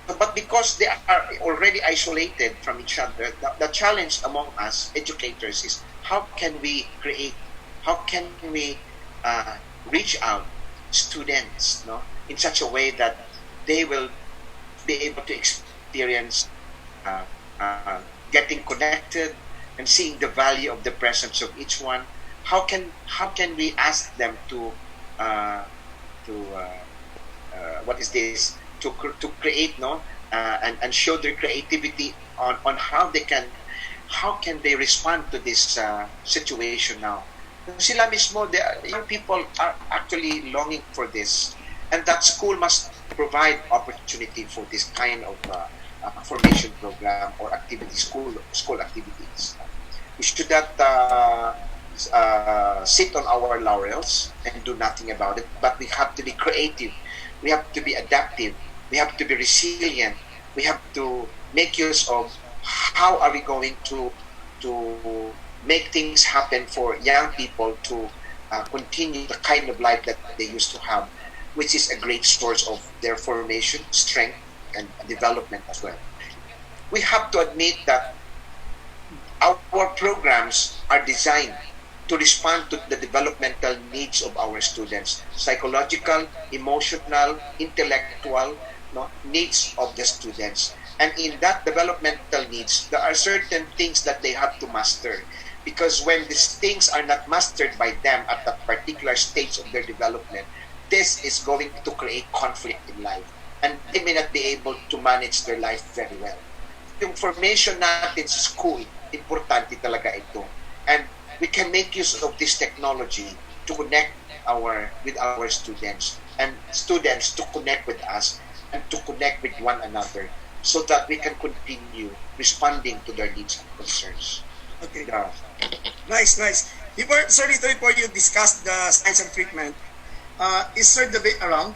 But because they are already isolated from each other, the challenge among us educators is how can we reach out students, in such a way that they will be able to experience getting connected and seeing the value of the presence of each one. How can we ask them to create, and show their creativity on how can they respond to this situation now? Sila mismo, young people are actually longing for this, and that school must provide opportunity for this kind of formation program or school activities. We should not sit on our laurels and do nothing about it, but we have to be creative, we have to be adaptive, we have to be resilient, we have to make use of how are we going to make things happen for young people to continue the kind of life that they used to have, which is a great source of their formation, strength, and development as well. We have to admit that our programs are designed to respond to the developmental needs of our students, psychological, emotional, intellectual needs of the students. And in that developmental needs, there are certain things that they have to master. Because when these things are not mastered by them at a particular stage of their development, this is going to create conflict in life. And they may not be able to manage their life very well. Yung formation natin sa school, importante talaga ito. And we can make use of this technology to connect with our students, and students to connect with us and to connect with one another, so that we can continue responding to their needs and concerns. Okay. Nice. Sir, before you discuss the science of treatment, is Sir David around?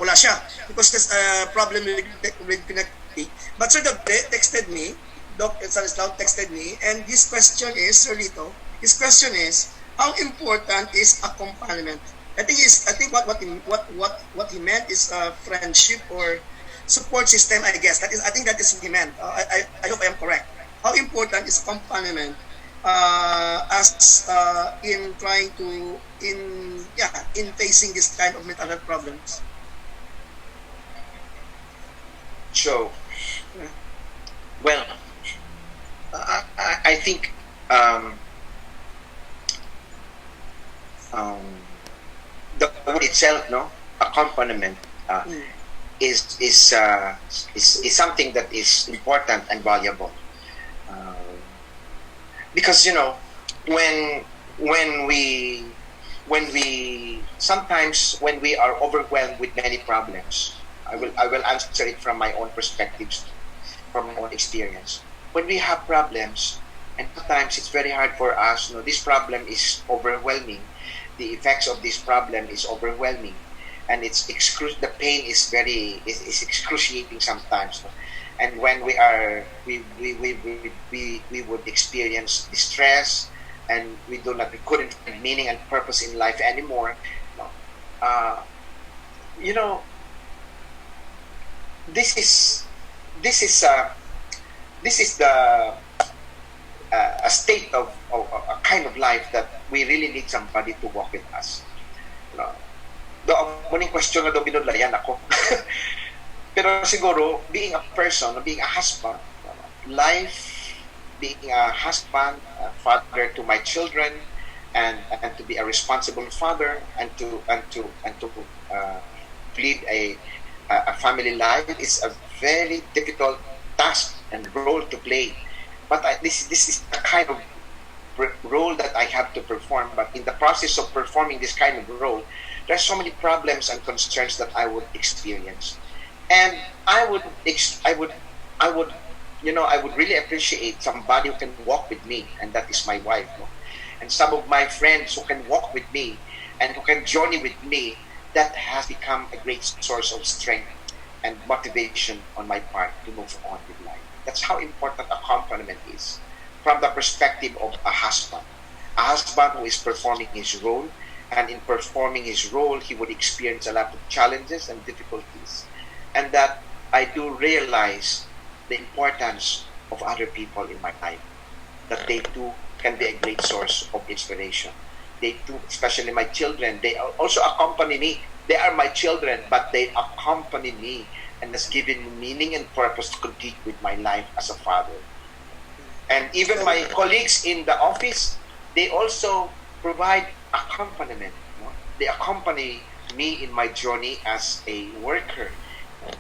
Wala siya, because there's a problem with connectivity. But Sir David texted me, Doc Stanislaw texted me, and his question is, Sir Lito, his question is, how important is accompaniment? I think what he meant is friendship or support system. I guess I think that is what he meant. I hope I am correct. How important is accompaniment as in trying to in facing this kind of mental health problems? So, well, I think the word itself, no, accompaniment, is something that is important and valuable, because when we sometimes when we are overwhelmed with many problems, I will answer it from my own perspectives, from my own experience. When we have problems, and sometimes it's very hard for us, this problem is overwhelming. The effects of this problem is overwhelming, and the pain is excruciating sometimes. And when we would experience distress, and we couldn't find meaning and purpose in life anymore. This is the a state of a kind of life that we really need somebody to walk with us. Do ang muling question na binudlayan ako. Pero siguro, being a person, being a husband, being a husband, a father to my children, and to be a responsible father, and to lead a family life is a very difficult task and role to play. But this is a kind of role that I have to perform. But in the process of performing this kind of role, there's so many problems and concerns that I would experience, and I would really appreciate somebody who can walk with me, and that is my wife, and some of my friends who can walk with me and who can journey with me. That has become a great source of strength and motivation on my part to move on with life. That's how important accompaniment is, from the perspective of a husband who is performing his role, and in performing his role, he would experience a lot of challenges and difficulties, and that I do realize the importance of other people in my life, that they too can be a great source of inspiration. They too, especially my children, they also accompany me. They are my children, but they accompany me, and has given me meaning and purpose to continue with my life as a father. And even my colleagues in the office, they also provide accompaniment. They accompany me in my journey as a worker,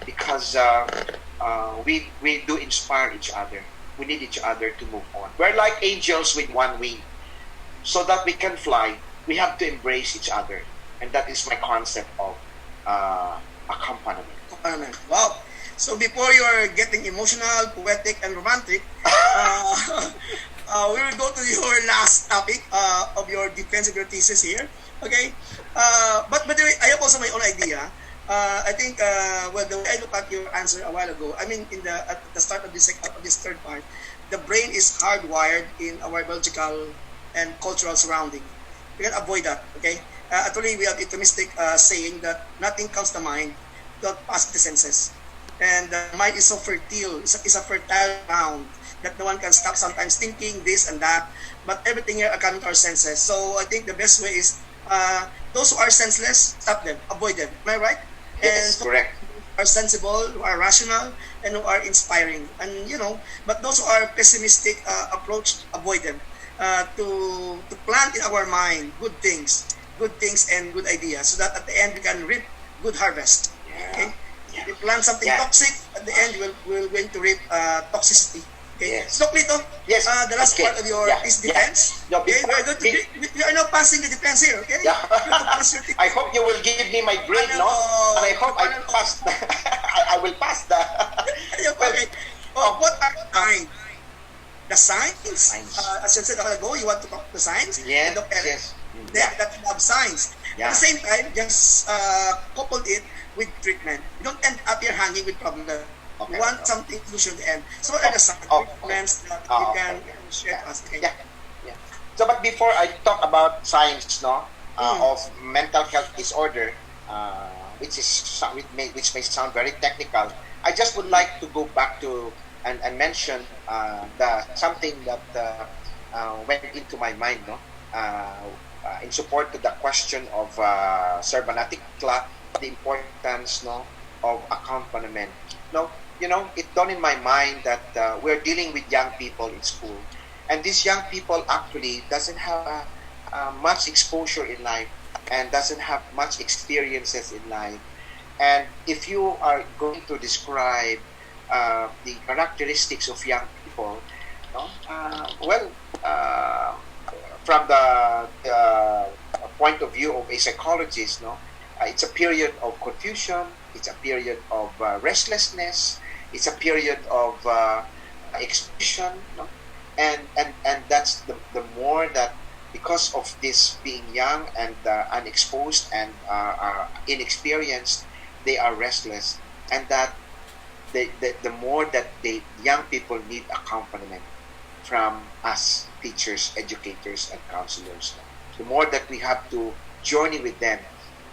because we do inspire each other. We need each other to move on. We're like angels with one wing. So that we can fly, we have to embrace each other. And that is my concept of accompaniment. Wow. So before you're getting emotional, poetic, and romantic, we will go to your last topic of your defense of your thesis here. Okay? But by the way, I have also my own idea. I think, the way I look at your answer a while ago, at the start of this third part, the brain is hardwired in our biological and cultural surrounding. We can avoid that, okay? Actually, we have euphemistic saying that nothing comes to mind without past the senses. And the mind is so fertile, it's a fertile ground that no one can stop sometimes thinking this and that, but everything here are coming to our senses. So I think the best way is those who are senseless, stop them, avoid them. Am I right? Yes, and correct. Who are sensible, who are rational, and who are inspiring. And but those who are pessimistic approach, avoid them. To plant in our mind good things, good things and good ideas, so that at the end we can reap good harvest. Okay? If you plant something toxic, at the end we're going to reap toxicity. Okay. Yes. So, Lito, Yes. the last Okay. part of your is defense. Yeah. Okay, we are now passing the defense here. Okay. Yeah. You have to pass your I hope you will give me my grade, no? And I hope I pass. I will pass the. Okay. What are the signs? As you said a while ago, you want to talk to signs. Yes. And the Yes. parents. That you have signs. Yeah. At the same time, just couple it with treatment. You don't end up here hanging with problem. Okay. You want something solution to end. So what are the signs, treatments that you can share to us? Okay. Yeah. So, but before I talk about science, no, of mental health disorder, which may sound very technical, I just would like to go back to and mention something that went into my mind, no, in support to the question of Sir Banatikla, the importance, no, of accompaniment. No, it dawned in my mind that we're dealing with young people in school, and these young people actually doesn't have much exposure in life and doesn't have much experiences in life. And if you are going to describe the characteristics of young people, no, from the point of view of a psychologist, no, it's a period of confusion, it's a period of restlessness, it's a period of expression, no? and that's the more that because of this being young and unexposed and inexperienced, they are restless, and that the more that the young people need accompaniment from us teachers, educators, and counselors, the more that we have to journey with them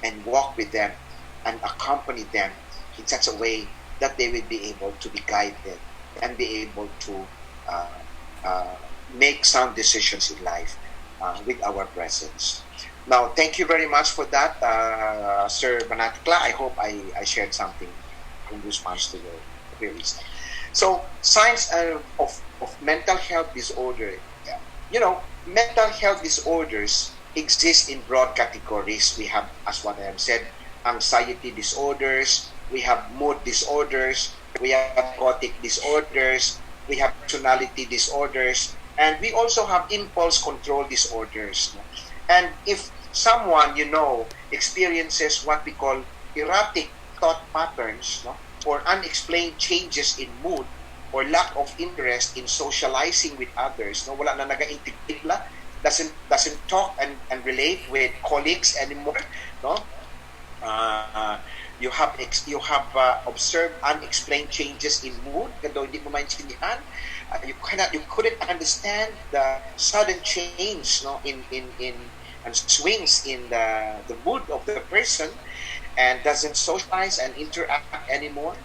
and walk with them and accompany them in such a way that they will be able to be guided and be able to make sound decisions in life with our presence. Now, thank you very much for that, Sir Banatikla. I hope I shared something in response to your queries. So, signs of mental health disorder. Mental health disorders exist in broad categories. We have, as what I have said, anxiety disorders, we have mood disorders, we have psychotic disorders, we have personality disorders, and we also have impulse control disorders. And if someone experiences what we call erratic thought patterns, or unexplained changes in mood, or lack of interest in socializing with others, wala na naga-integrate la, doesn't talk and relate with colleagues anymore, you have observed unexplained changes in mood, kado hindi mo maintindihan, you couldn't understand the sudden change, in and swings in the mood of the person, and doesn't socialize and interact anymore.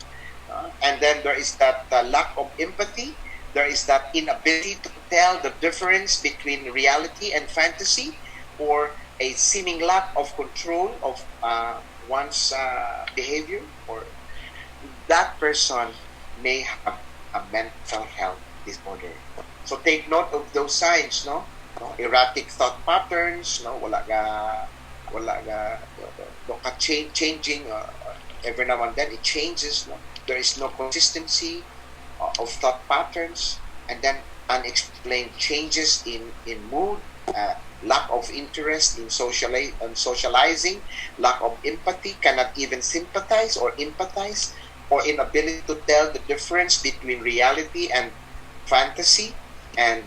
And then there is that lack of empathy. There is that inability to tell the difference between reality and fantasy, or a seeming lack of control of one's behavior, or that person may have a mental health disorder. So take note of those signs, erratic thought patterns, wala ga changing every now and then it changes, there is no consistency of thought patterns, and then unexplained changes in mood, lack of interest in socializing, lack of empathy, cannot even sympathize or empathize, or inability to tell the difference between reality and fantasy, and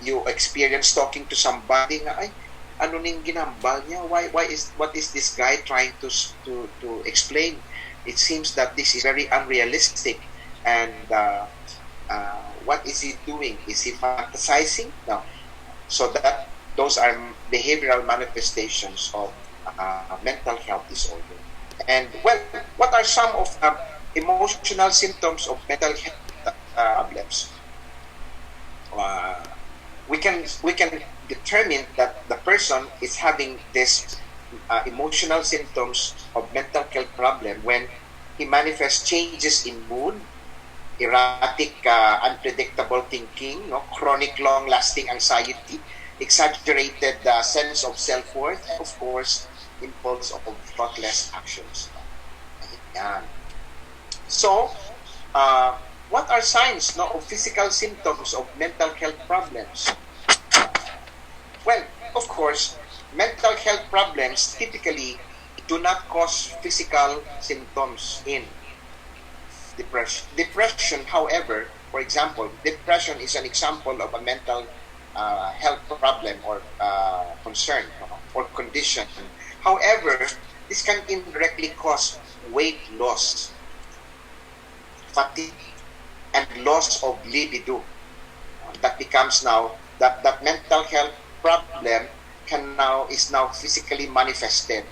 you experience talking to somebody na, ay, ano ning ginambal niya? What is this guy trying to explain? It seems that this is very unrealistic, and what is he doing? Is he fantasizing? No. So that those are behavioral manifestations of mental health disorder. And what are some of the emotional symptoms of mental health problems? We can determine that the person is having this emotional symptoms of mental health problem when he manifests changes in mood, erratic, unpredictable thinking, chronic, long-lasting anxiety. exaggerated sense of self-worth, and of course, impulse of thoughtless actions. Ayan. So, what are signs no, of physical symptoms of mental health problems? Well, of course, mental health problems typically do not cause physical symptoms in depression. Depression, however, for example, depression is an example of a mental health problem or concern or condition. However, this can indirectly cause weight loss, fatigue, and loss of libido. That becomes now that mental health problem is now physically manifested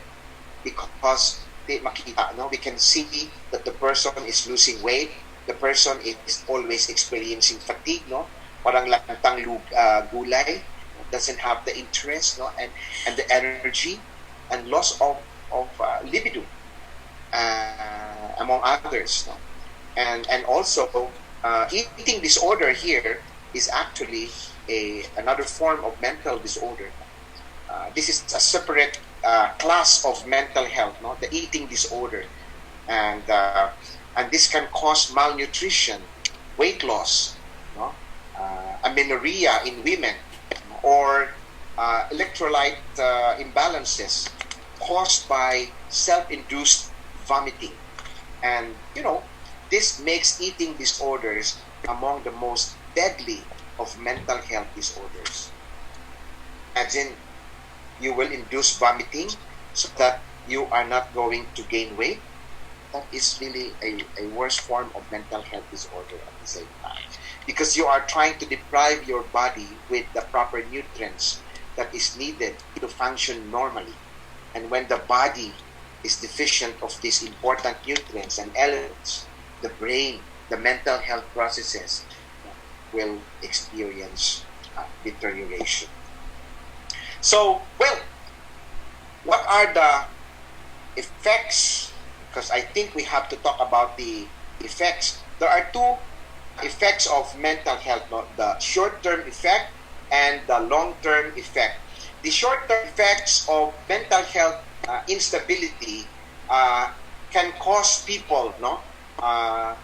because makita, no? We can see that the person is losing weight, the person is always experiencing fatigue, no? Parang lantang gulay, doesn't have the interest, no? And the energy and loss of libido, among others, no? And also eating disorder here is actually another form of mental disorder. This is a separate class of mental health, no? The eating disorder, and this can cause malnutrition, weight loss, no? Amenorrhea in women, or electrolyte imbalances caused by self-induced vomiting, and this makes eating disorders among the most deadly of mental health disorders. Imagine you will induce vomiting so that you are not going to gain weight. That is really a worse form of mental health disorder at the same time, because you are trying to deprive your body with the proper nutrients that is needed to function normally. And when the body is deficient of these important nutrients and elements, the brain, the mental health processes will experience deterioration. So, well, what are the effects? Because I think we have to talk about the effects. There are two effects of mental health, no? The short-term effect and the long-term effect. The short-term effects of mental health instability can cause people,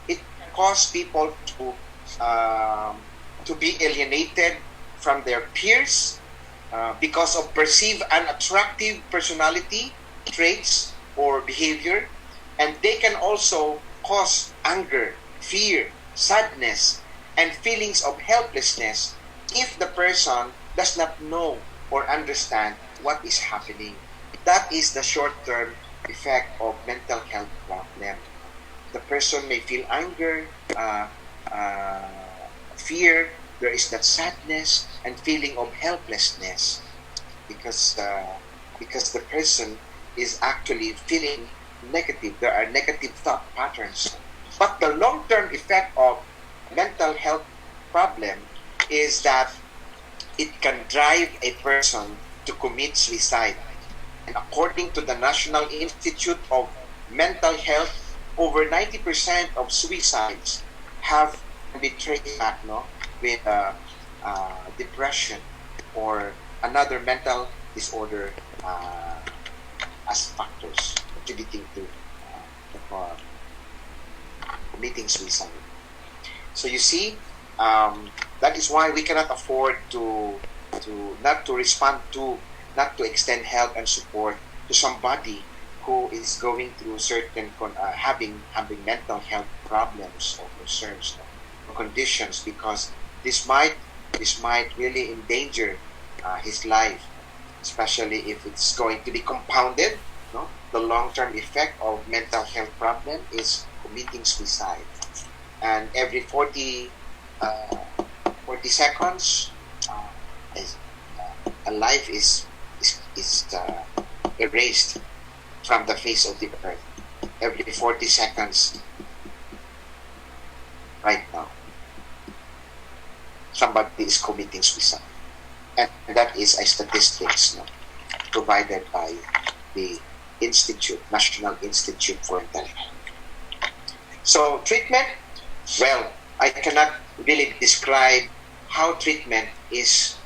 it can cause people to be alienated from their peers because of perceived unattractive personality traits or behavior, and they can also cause anger, fear, sadness, and feelings of helplessness if the person does not know or understand what is happening. That is the short-term effect of mental health problem. The person may feel anger, fear, there is that sadness and feeling of helplessness because the person is actually feeling negative. There are negative thought patterns. But the long-term effect of mental health problem is that it can drive a person to commit suicide. And according to the National Institute of Mental Health, over 90% of suicides have been traced back with depression or another mental disorder as factors contributing to committing suicide. So you see, that is why we cannot afford to not to respond to, not to extend help and support to somebody who is going through certain having mental health problems or concerns or conditions, because this might really endanger his life, especially if it's going to be compounded. The long-term effect of mental health problem is committing suicide, and every 40 seconds a life is erased from the face of the earth. Every 40 seconds right now somebody is committing suicide, and that is a statistics provided by the National Institute for Mental Health. So treatment, well, I cannot really describe how treatment is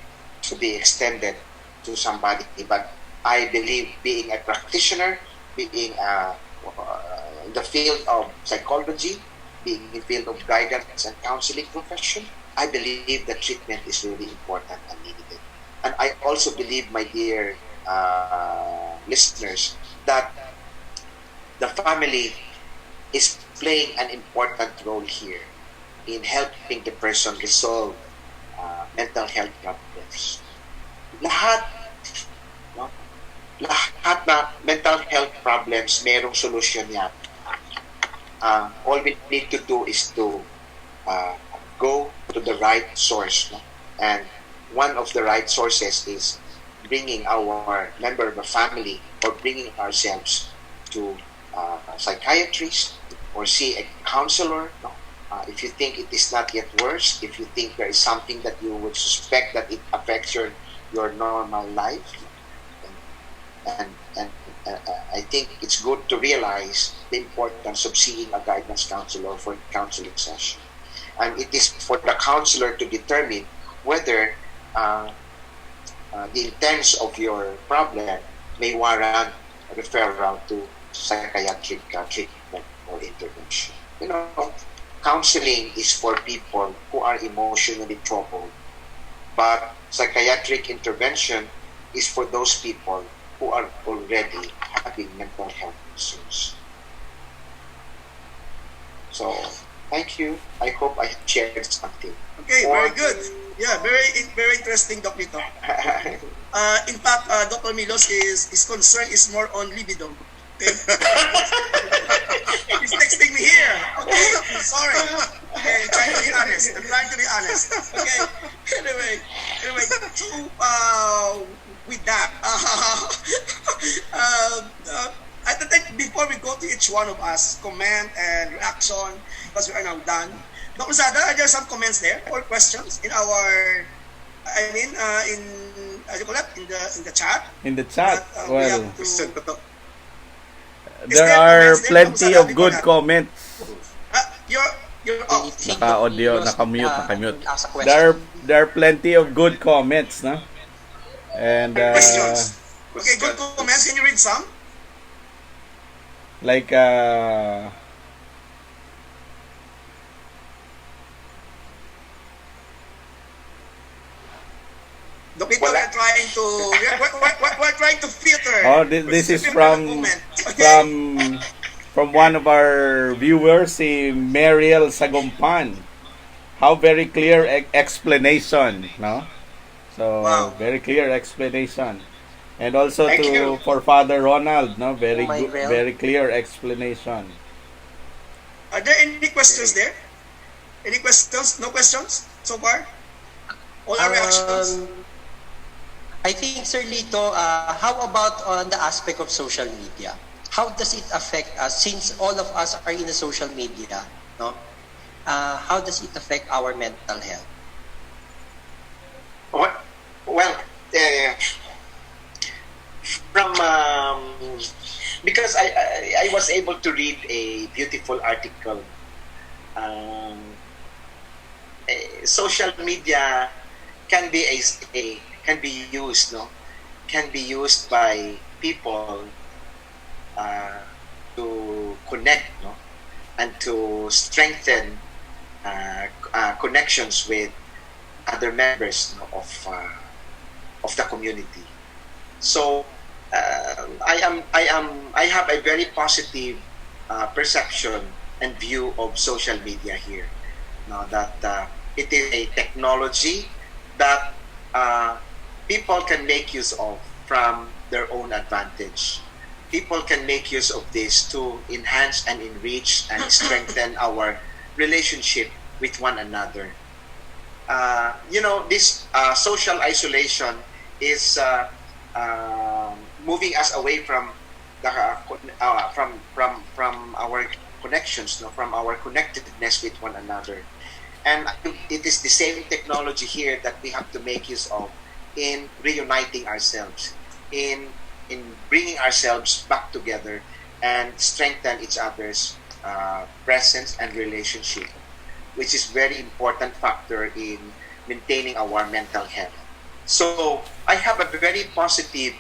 to be extended to somebody. But I believe being a practitioner, being in the field of psychology, being in the field of guidance and counseling profession, I believe the treatment is really important and needed. And I also believe, my dear listeners, that the family is playing an important role here in helping the person resolve mental health problems. Lahat, no? Lahat na mental health problems, merong solution yan. All we need to do is to go to the right source. No? And one of the right sources is bringing our member of the family or bringing ourselves to a psychiatrist or see a counselor. No? If you think it is not yet worse, if you think there is something that you would suspect that it affects your normal life, and I think it's good to realize the importance of seeing a guidance counselor for counseling session. And it is for the counselor to determine whether the intents of your problem may warrant a referral to psychiatric treatment or intervention. You know, counseling is for people who are emotionally troubled, but psychiatric intervention is for those people who are already having mental health issues. So, thank you. I hope I shared something. Okay, very good. Yeah, very interesting, Doc Lito. In fact, Dr. Milos is concern is more on libido. Okay? He's texting me here. Okay, sorry. Okay, I'm trying to be honest. Okay. Anyway, so with that, I think before we go to each one of us, comment and reaction, because we are now done. Dr. Sada, are there some comments there or questions in our, in the chat? In the chat, well, Is there are plenty of good Sada? comments. You're off. Naka-audio, nakamute. Ask a There are plenty of good comments, no? And Questions. Okay, good comments. Can you read some? like We're trying to we're trying to filter. oh, this is filter the from comment. Okay. from one of our viewers, si Mariel Sagumpan. How very clear explanation, no? So Wow. very clear explanation. And also Thank you. for Father Ronald, no? Very Oh, my good, real. very clear explanation. Are there any questions there? Any questions? No questions so far? All our reactions? I think, Sir Lito, how about on the aspect of social media? How does it affect us since all of us are in the social media? No, how does it affect our mental health? Well, from because I was able to read a beautiful article. Social media can be can be used, no? Can be used by people to connect, no? And to strengthen connections with other members, no, of the community. So I have a very positive perception and view of social media here. Now that it is a technology that people can make use of from their own advantage. People can make use of this to enhance and enrich and strengthen our relationship with one another. This social isolation is moving us away from the from our connections, no, from our connectedness with one another. And it is the same technology here that we have to make use of in reuniting ourselves, in bringing ourselves back together and strengthen each other's presence and relationship, which is very important factor in maintaining our mental health. So I have a very positive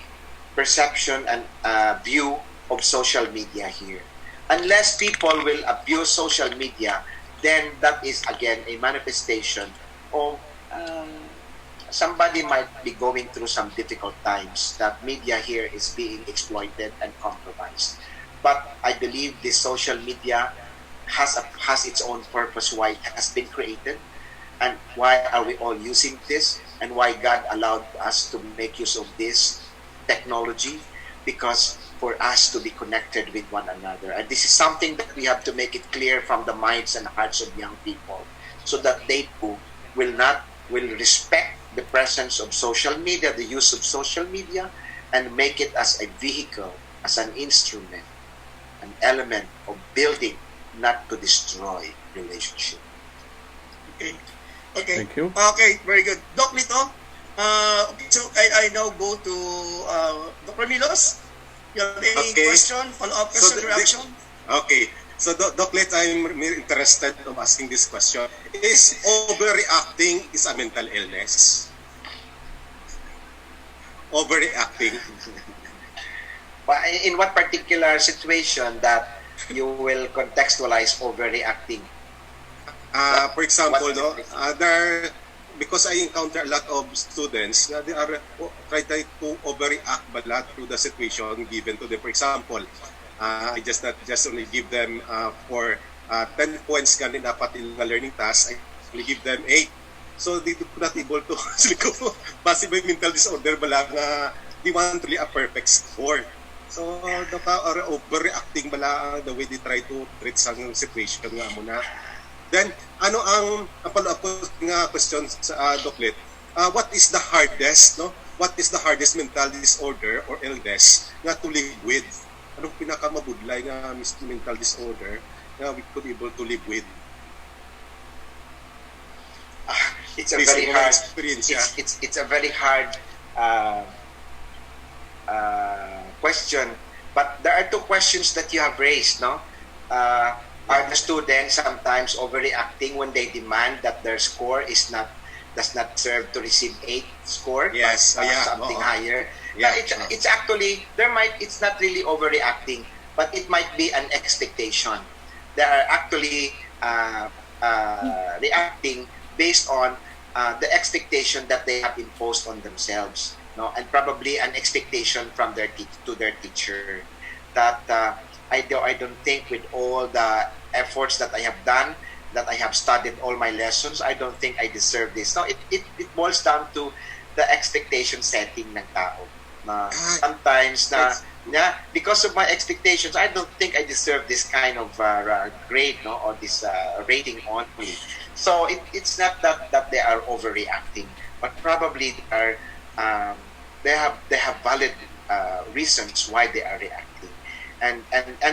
perception and view of social media here. Unless people will abuse social media, then that is again a manifestation of somebody might be going through some difficult times, that media here is being exploited and compromised. But I believe this social media has its own purpose why it has been created, and why are we all using this, and why God allowed us to make use of this technology, because for us to be connected with one another. And this is something that we have to make it clear from the minds and hearts of young people, so that they too will respect the presence of social media, the use of social media, and make it as a vehicle, as an instrument, an element of building, not to destroy relationship. Okay. Okay. Thank you. Okay, very good. Doc Lito, okay, so I now go to Dr. Milos. You have any question, follow-up question, reaction? Okay. So, Doc Let, I'm interested of asking this question. Is overreacting is a mental illness? Overreacting? But in what particular situation that you will contextualize overreacting? For example, because I encounter a lot of students na they are try to overreact bala to the situation given to them. For example, I just only give them for 10 points ganin dapat in the learning task, I only give them 8. So they not able to possible mental disorder bala nga they want really a perfect score. So overreacting bala the way they try to treat some situation nga muna. Then ano ang follow-up nga question sa Doklet? What is the hardest, no? What is the hardest mental disorder or illness nga to live with? Anong pinakamabudlay nga mental disorder na we could able to live with? It's a very hard experience. It's a very hard question. But there are two questions that you have raised, no? Are the students sometimes overreacting when they demand that their score does not serve to receive 8 score, yes, but something higher? Yeah, it's actually it's not really overreacting, but it might be an expectation. They are actually reacting based on the expectation that they have imposed on themselves, no, and probably an expectation from to their teacher that I don't think with all the efforts that I have done, that I have studied all my lessons, I don't think I deserve this. No, it boils down to the expectation setting ng tao. Na sometimes because of my expectations, I don't think I deserve this kind of grade, no, or this rating only. So it's not that they are overreacting, but probably they have valid reasons why they are reacting, and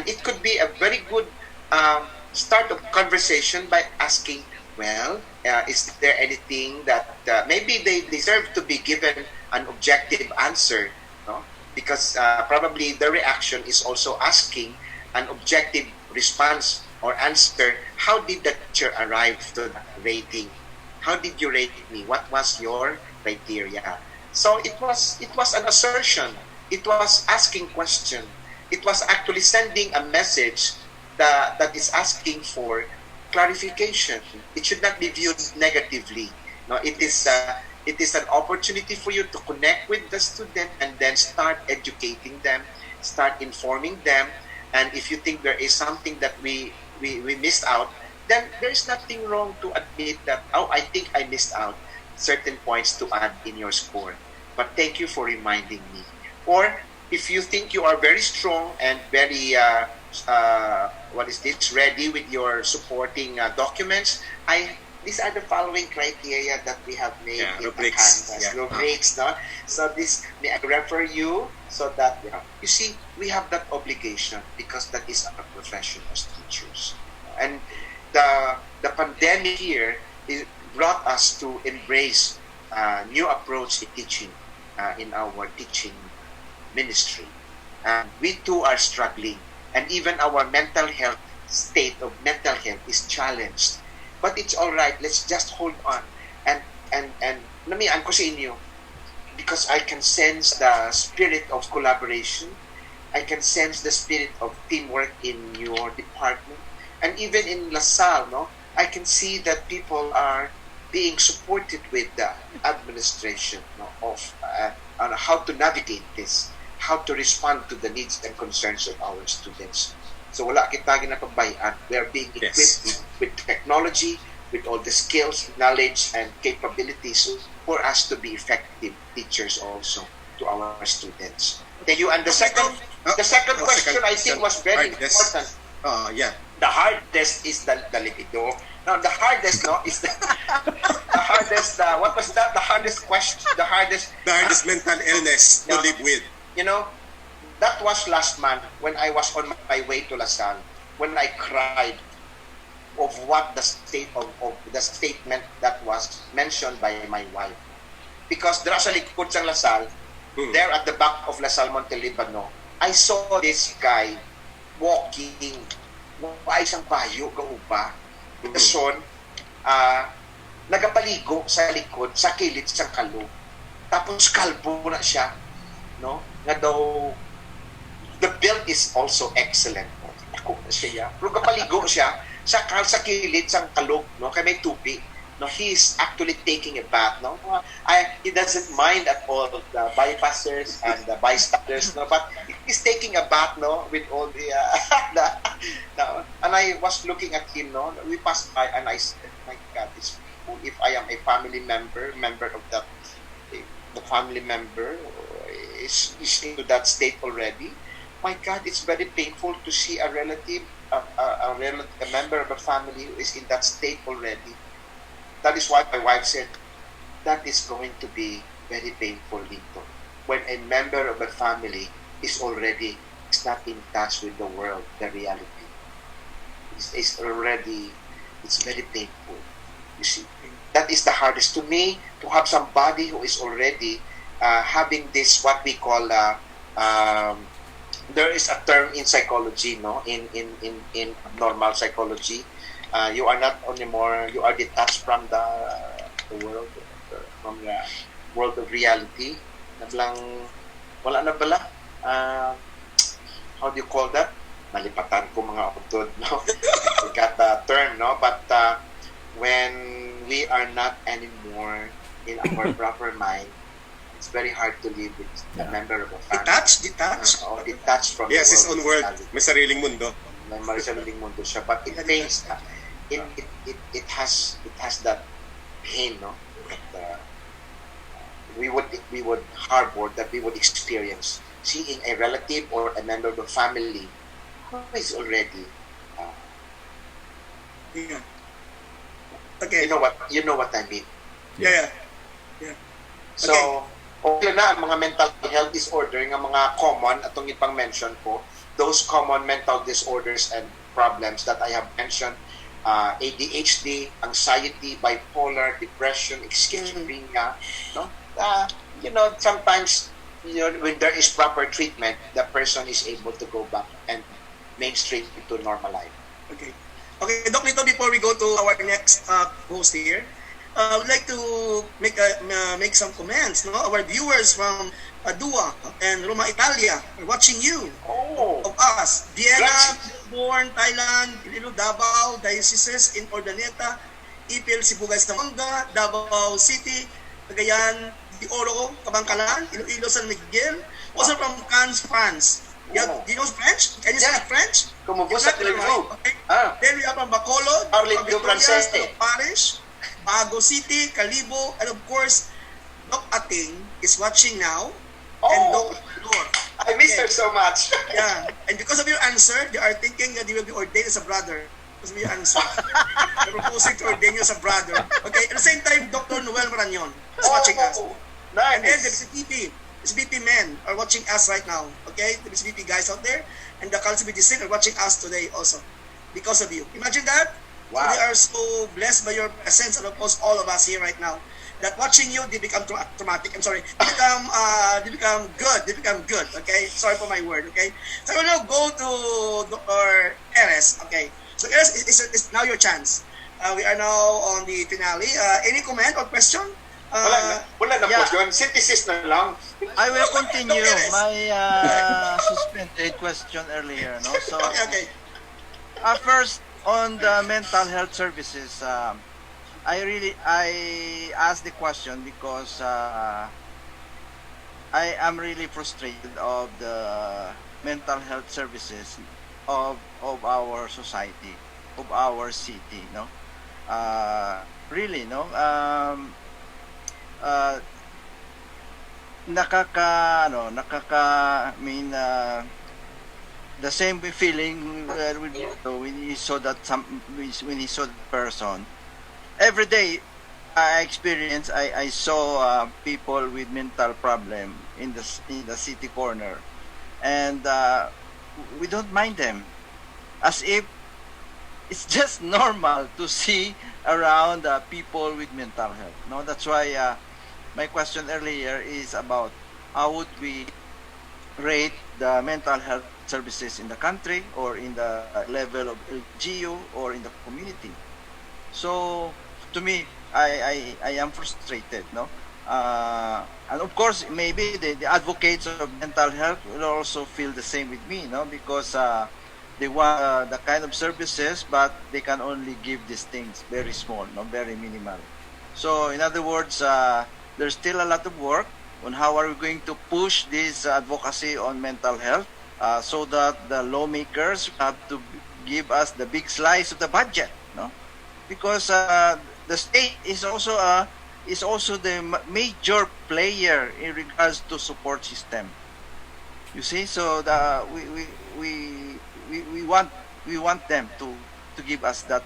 it could be a very good start of conversation by asking, well, is there anything that maybe they deserve to be given an objective answer, no? Because probably the reaction is also asking an objective response or answer. How did the teacher arrive to that rating? How did you rate me? What was your criteria? So it was an assertion. It was asking question. It was actually sending a message that is asking for clarification. It should not be viewed negatively. No, it is an opportunity for you to connect with the student and then start educating them, start informing them. And if you think there is something that we missed out, then there is nothing wrong to admit that, oh, I think I missed out certain points to add in your score. But thank you for reminding me. Or if you think you are very strong and very ready with your supporting documents, these are the following criteria that we have made in rubrics. the canvas. Rubrics, no? So this, may I refer you so that, you see, we have that obligation because that is our profession as teachers. And the pandemic here brought us to embrace a new approach in teaching, in our teaching ministry. We too are struggling, and even our state of mental health is challenged. But it's all right. Let's just hold on. And namian ko sa inyo, because I can sense the spirit of collaboration. I can sense the spirit of teamwork in your department. And even in LaSalle, no, I can see that people are being supported with the administration, no, of on how to navigate this, how to respond to the needs and concerns of our students. So wala kita ginapabayaan. We are being equipped with technology, with all the skills, knowledge, and capabilities for us to be effective teachers also to our students. Thank you. And the second question I think was very important. Yeah. The hardest is the libido. No, the hardest is the hardest. What was that? The hardest question. The hardest mental illness to live with. You know, that was last month when I was on my way to LaSalle, when I cried of what the state of the statement that was mentioned by my wife. Because there sa likod sa LaSalle, there at the back of LaSalle Montelibano, I saw this guy walking. Ay isang bayo, gauba. Son, nagapaligo sa likod, sa kilid, sa kalog. Tapos kalbo na siya. No? Nga daw, the build is also excellent. Ako na siya. Pero kapaligo siya, sa kilid, sa kalog, no? Kaya may tubig. No, he's actually taking a bath. No, he doesn't mind at all the bypassers and the bystanders. No, but he's taking a bath. No, with all the, no. And I was looking at him. No, we passed by, and I said, "My God, this people, if I am a family member of that, the family member is into that state already. My God, it's very painful to see a relative, a member of a family who is in that state already." That is why my wife said, that is going to be very painful, Lito. When a member of a family is not in touch with the world, the reality. It's very painful. You see, that is the hardest to me, to have somebody who is already having this, what we call, there is a term in psychology, no, in normal psychology. You are not anymore, you are detached from the world, from the world of reality. Wala na bala. How do you call that? Malipatan ko mga utod, no? I forgot the term, no? But when we are not anymore in our proper mind, it's very hard to live with a member of a family. Detached from the world. Yes, his own world. Reality. May sariling mundo. May sariling mundo siya. But it pains that. It has that pain, no? That we would harbor, that we would experience seeing a relative or a member of the family who is already Okay. You know what I mean. Yeah. So, okay na ang mga mental health disorder, ng mga common atong ipang mention ko, those common mental disorders and problems that I have mentioned. ADHD, anxiety, bipolar, depression, schizophrenia, no? Sometimes, when there is proper treatment, the person is able to go back and mainstream into normal life. Okay, Doc Lito, before we go to our next host here, I would like to make some comments. No, our viewers from Padua and Roma, Italia are watching you. Of us, Vienna, Melbourne, Thailand, Iloilo, Davao, Dioceses in Ordaneta, Ipil, Sibugay, Zamboanga, Davao City, Cagayan de Oro, Kabangkalan, Iloilo, San Miguel. Also from Cannes, France. Do you know French? Can you speak French? Como vos sa Iloilo. Then we have from Bacolod, Victoria, Francés, Parish, Bago City, Calibo, and of course, Doc Ating is watching now, and Doc Lord. I miss her so much. Yeah, and because of your answer, they are thinking that you will be ordained as a brother. Because of your answer. They're proposing to ordain you as a brother. Okay, at the same time, Dr. Noel Marañon is watching us. Nice. And then the BCBP men are watching us right now. Okay, the BCBP guys out there, and the Council BDC are watching us today also. Because of you. Imagine that. Wow. So they are so blessed by your presence, and of course all of us here right now, that watching you, they become traumatic. I'm sorry. They become good. Okay. Sorry for my word. Okay. So I will now go to Dr. Eres. Okay. So Eres, it's now your chance. We are now on the finale. Any comment or question Wala na Yeah. po yun. Synthesis na lang. I will continue Okay. my suspended question earlier. No, so Okay. first on the mental health services, I asked the question because I am really frustrated of the mental health services of our society, of our city. No, really, no. Uh, I mean, the same feeling when you saw that when you saw the person every day. I saw people with mental problem in the city corner, and we don't mind them, as if it's just normal to see around people with mental health. No, that's why my question earlier is about how would we rate the mental health services in the country, or in the level of LGU, or in the community. So to me, I am frustrated, no? And of course, maybe the advocates of mental health will also feel the same with me, no? Because they want the kind of services, but they can only give these things very small, no, very minimal. So in other words, there's still a lot of work on how are we going to push this advocacy on mental health, so that the lawmakers have to give us the big slice of the budget, no? Because the state is also the major player in regards to support system. You see, so we want them to give us that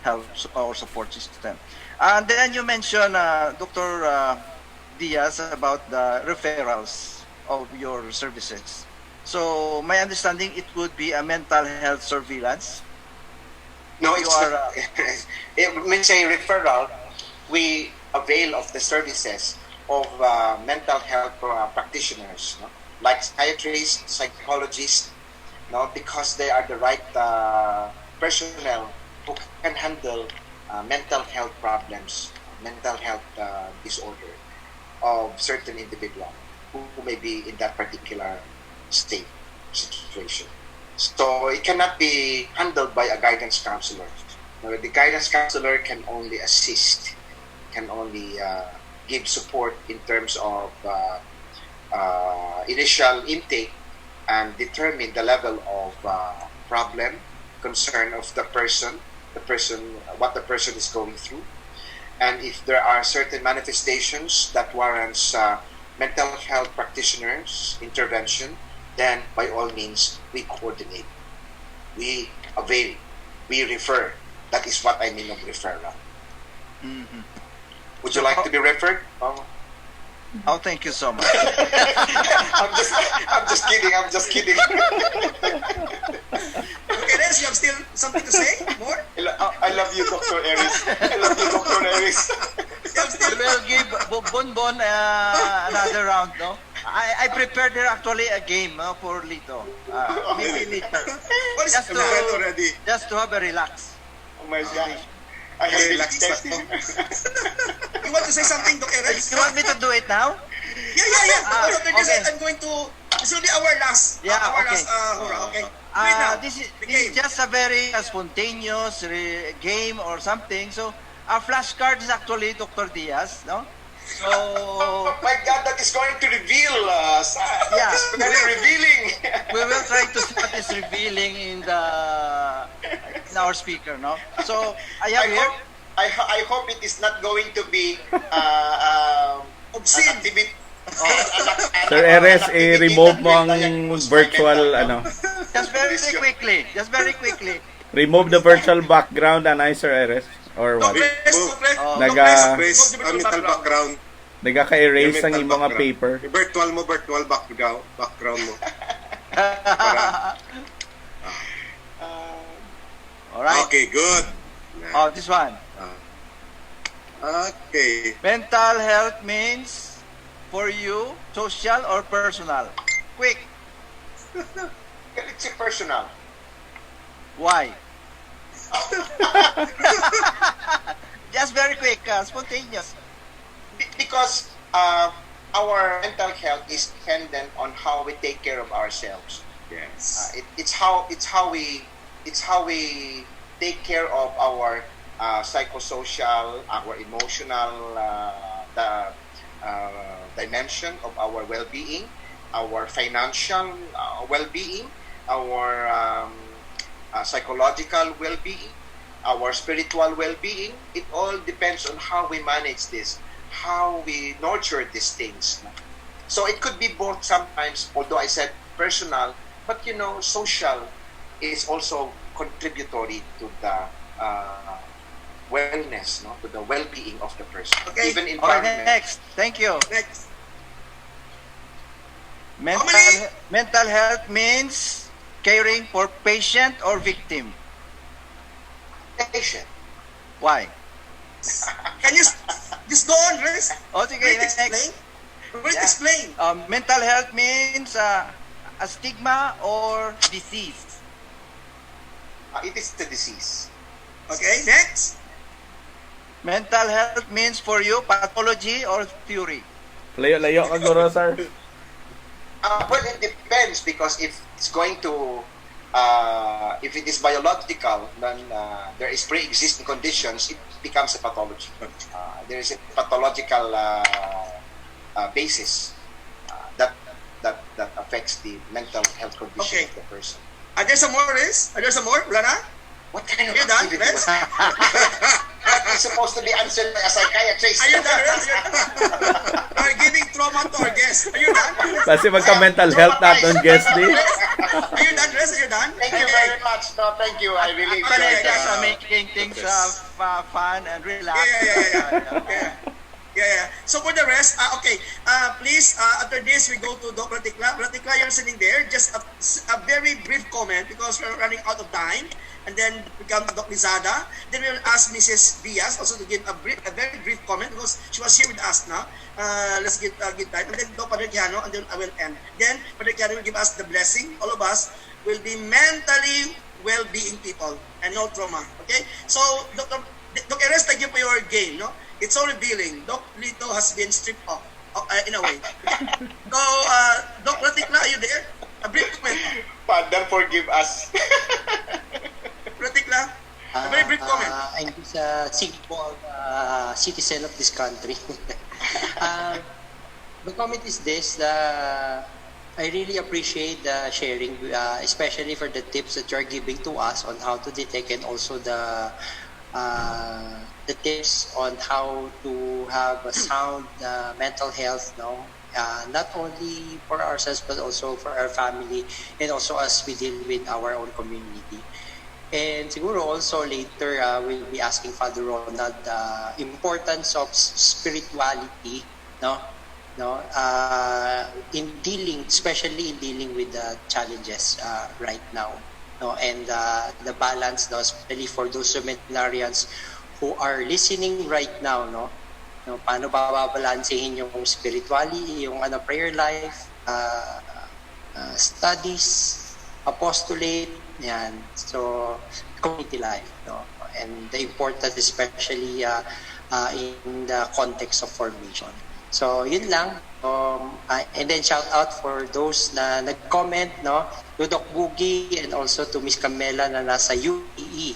help or support system. And then you mentioned, Dr. Diaz, about the referrals of your services. So my understanding, it would be a mental health surveillance. No, You it's are, when say referral, we avail of the services of mental health practitioners, no? Like psychiatrists, psychologists, no? Because they are the right personnel who can handle mental health problems, mental health disorder of certain individual who may be in that particular state situation. So it cannot be handled by a guidance counselor. Now, the guidance counselor can only assist, can only give support in terms of initial intake and determine the level of problem, concern of the person, what the person is going through, and if there are certain manifestations that warrants mental health practitioners intervention, then by all means we coordinate, we avail, we refer. That is what I mean of referral. Mhm. Would you like to be referred? Oh. Oh, thank you so much. I'm just kidding. I'm just kidding. Okay, Renz, you have still something to say? More? I love you, Dr. Aris. I love you, Dr. Aris. We will give Bonbon another round, no? I prepared her actually a game, no, for Lito. Maybe later. What is Just the event already? Just to have a relax. Oh my God. I have been Relax testing. You want to say something, Dr. Renz? You want me to do it now? Yeah. Dr. Renz, Okay. I'm going to... This will be our last. Yeah, our okay. last hurrah, okay? Do it now. This is The game. just a very spontaneous game or something. So our flashcard is actually Dr. Diaz, no? So Oh my God, that is going to reveal. Yeah. It's very revealing. we will try to see what is revealing in our speaker, no? So I have here. I hope it is not going to be Obscene. an activity. Sir Eres, i-remove mo ang virtual, Just very quickly. remove the virtual background, Sir Eres? Or what? Press mental background. Nagaka-erase ang Yung imong mga background. paper. Yung virtual background mo. Para, Alright. okay, good. Oh, this one. Okay. Mental health means for you, social or personal? Quick. It's personal. Why? Just very quick, spontaneous. because our mental health is dependent on how we take care of ourselves. Yes. It's how we take care of our psychosocial, our emotional dimension of our well-being, our financial well-being, our psychological well-being, our spiritual well-being. It all depends on how we manage this, how we nurture these things. So it could be both sometimes, although I said personal, but social is also contributory to the wellness, to the well-being of the person. Okay. Even All right, environment. next. Thank you. Next. Mental, mental health means caring for patient or victim. Patient. Why? Can you just go on, Rez? O sige, Will it next. explain? Will it explain? Mental health means a stigma or disease. It is the disease. Okay, next. Mental health means for you pathology or theory. Layo-layo ka, Guro, sir. Well, it depends, because if it's going to, if it is biological, then there is pre-existing conditions, it becomes a pathology. There is a pathological basis that affects the mental health condition of the person. Are there some more, Rez? Are there some more? Wala na? What kind of Are you done, activity Rez? was that? That is supposed to be answered by a psychiatrist. Are you done, Rez? We're giving trauma to our guests. Are you done? Kasi magka-mental health natin guest din. Are you done, Rez? Are you done? Thank you very much. No, thank you. I really enjoyed Just that. making things fun and relaxed. Yeah. So for the rest, please, after this, we go to Doc Ratikla. Ratikla, you're sitting there. Just a very brief comment, because we're running out of time. And then we come to Doc Lizada. Then we will ask Mrs. Diaz also to give a very brief comment, because she was here with us now. Let's give time. And then Doc Padre Quijano, and then I will end. Then Padre Quijano will give us the blessing. All of us will be mentally well-being people and no trauma. Okay? So, Doc Eres, thank you for your game. No? It's so revealing. Doc Lito has been stripped off, in a way. So, Doc Ratikla, are you there? A brief comment. Father, forgive us. Ratikla, a very brief comment. I'm just a simple citizen of this country. The comment is this: I really appreciate the sharing, especially for the tips that you're giving to us on how to detect, and also the tips on how to have a sound mental health, not only for ourselves but also for our family, and also as we deal with our own community. And siguro also later we'll be asking Father Ronald the importance of spirituality, in dealing, especially in dealing with the challenges right now, and the balance, especially for those seminarians who are listening right now, paano ba babalansehin yung spirituality, yung prayer life, studies, apostolate, yan. So, community life, and the importance, especially in the context of formation. So, yun lang. And then shout out for those na nag-comment, to Doc Boogie, and also to Miss Camela na nasa UAE,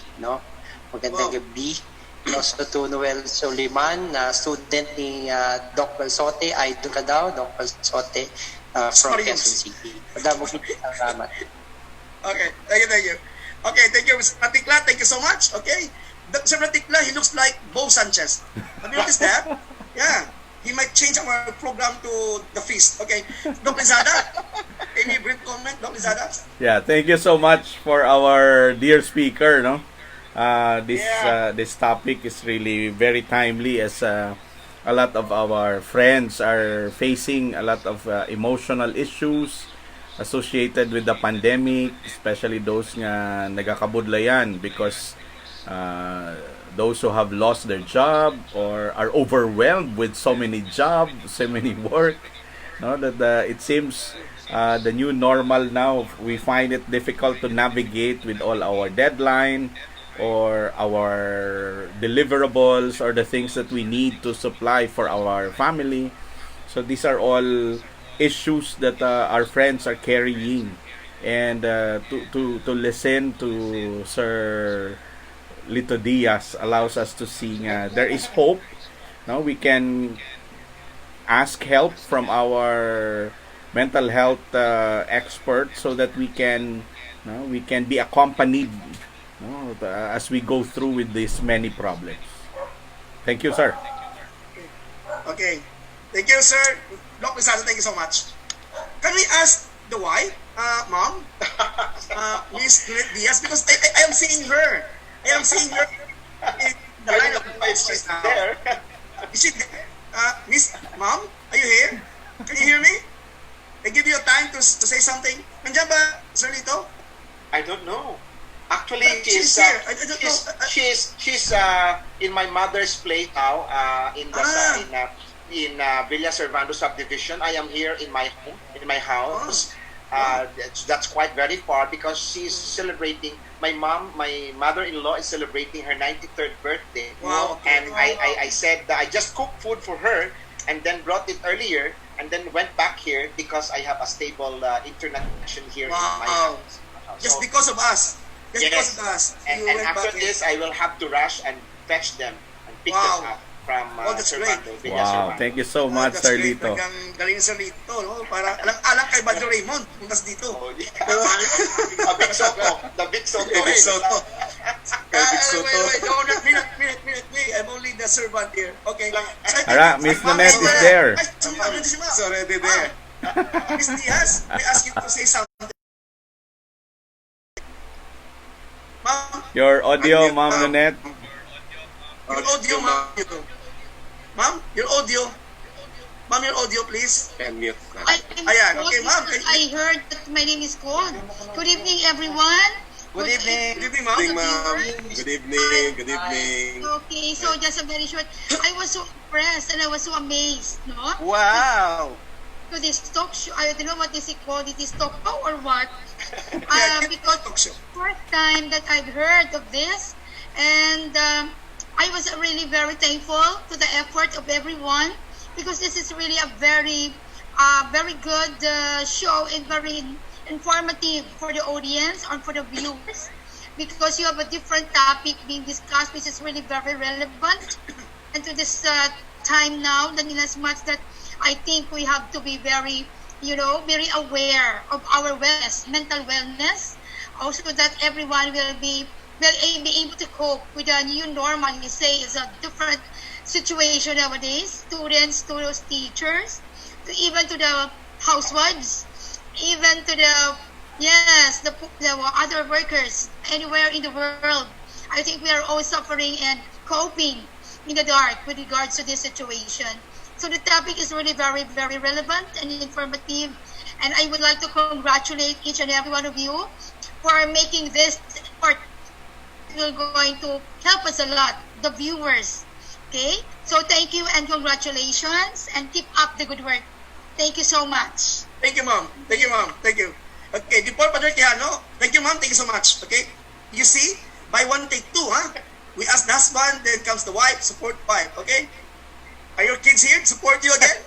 Magandang gabi. Also to Noel Soliman, student ni Doc Balsote, idol ka daw, Doc Balsote, from Quezon City. Salamat. Okay, thank you. Okay, thank you, Mr. Ratikla. Thank you so much. Okay, Mr. Ratikla, he looks like Bo Sanchez. Have you noticed that? Yeah, he might change our program to the feast. Okay, Doc Lizada, any brief comment, Doc Lizada? Yeah, thank you so much for our dear speaker, this topic is really very timely, as a lot of our friends are facing a lot of emotional issues associated with the pandemic, especially those nga nagakabudlayan because those who have lost their job or are overwhelmed with so many jobs, so many work, that it seems the new normal now, we find it difficult to navigate with all our deadline, or our deliverables or the things that we need to supply for our family. So these are all issues that our friends are carrying. And to listen to Sir Lito Diaz allows us to see there is hope. No, we can ask help from our mental health expert so that we can be accompanied as we go through with these many problems. Thank you, sir. Okay. Thank you, sir. Doc Lizardo, thank you so much. Can we ask the wife, mom, Miss Diaz, because I am seeing her. I am seeing her in the line of voices now. There. Is she there? Miss, mom, are you here? Can you hear me? I give you a time to say something. Nandiyan ba, Sir Lito? I don't know. Actually, She's here. I don't know. she's in my mother's place now. In Villa Servando subdivision. I am here in my home, in my house. That's quite very far because she's celebrating. My mother-in-law is celebrating her 93rd birthday. Wow. And I said that I just cooked food for her and then brought it earlier and then went back here because I have a stable internet connection here in my house. Just because of us. Just because of us. And after this, I will have to rush and fetch them and pick them up from that's Servando, great. Villa Wow, Servando. thank you so much, That's Sir great. Lito. Talagang galing Sir Lito, no? Para alang kay Badyo Raymond, puntas dito. Oh, yeah. A big soto. The big soto. Big Soto. Big Soto. Wait. No, minute. Wait, I'm only the servant here. Okay. Alright, Miss Nanette is there. Ay, si Ma'am, si Ma'am. It's already there. Miss Diaz, may ask you to say something. Ma'am, Your audio, Unmute, Ma'am ma'am. Nanette. your audio, ma'am. Ma'am, your audio. Ma'am, your audio, please. And mute. Ayan, okay, ma'am. I heard that my name is called. Good evening, everyone. Good evening. Good evening, ma'am. Good evening, ma'am. Good evening. Good evening. Okay, so just a very short. I was so impressed and I was so amazed, no? Wow. To this talk show, I don't know what is it called. It is talk show or what? Yeah, Because talk show. first time that I've heard of this, and I was really very thankful to the effort of everyone because this is really a very good show and very informative for the audience and for the viewers because you have a different topic being discussed which is really very relevant and to this time now, then in as much that I think we have to be very, very aware of our wellness, mental wellness, also that everyone will be able to cope with the new normal. You say is a different situation nowadays. Students, to those teachers, to even to the housewives, even to the other workers anywhere in the world. I think we are all suffering and coping in the dark with regards to this situation. So the topic is really very, very relevant and informative. And I would like to congratulate each and every one of you for making this part. You're going to help us a lot, the viewers. Okay? So thank you and congratulations and keep up the good work. Thank you so much. Thank you, ma'am. Thank you, ma'am. Thank you. Okay, before Padre Quijano, thank you, ma'am. Thank you so much. Okay? You see, by one take two, huh? We ask the husband, then comes the wife, support wife. Okay? Are your kids here to support you again?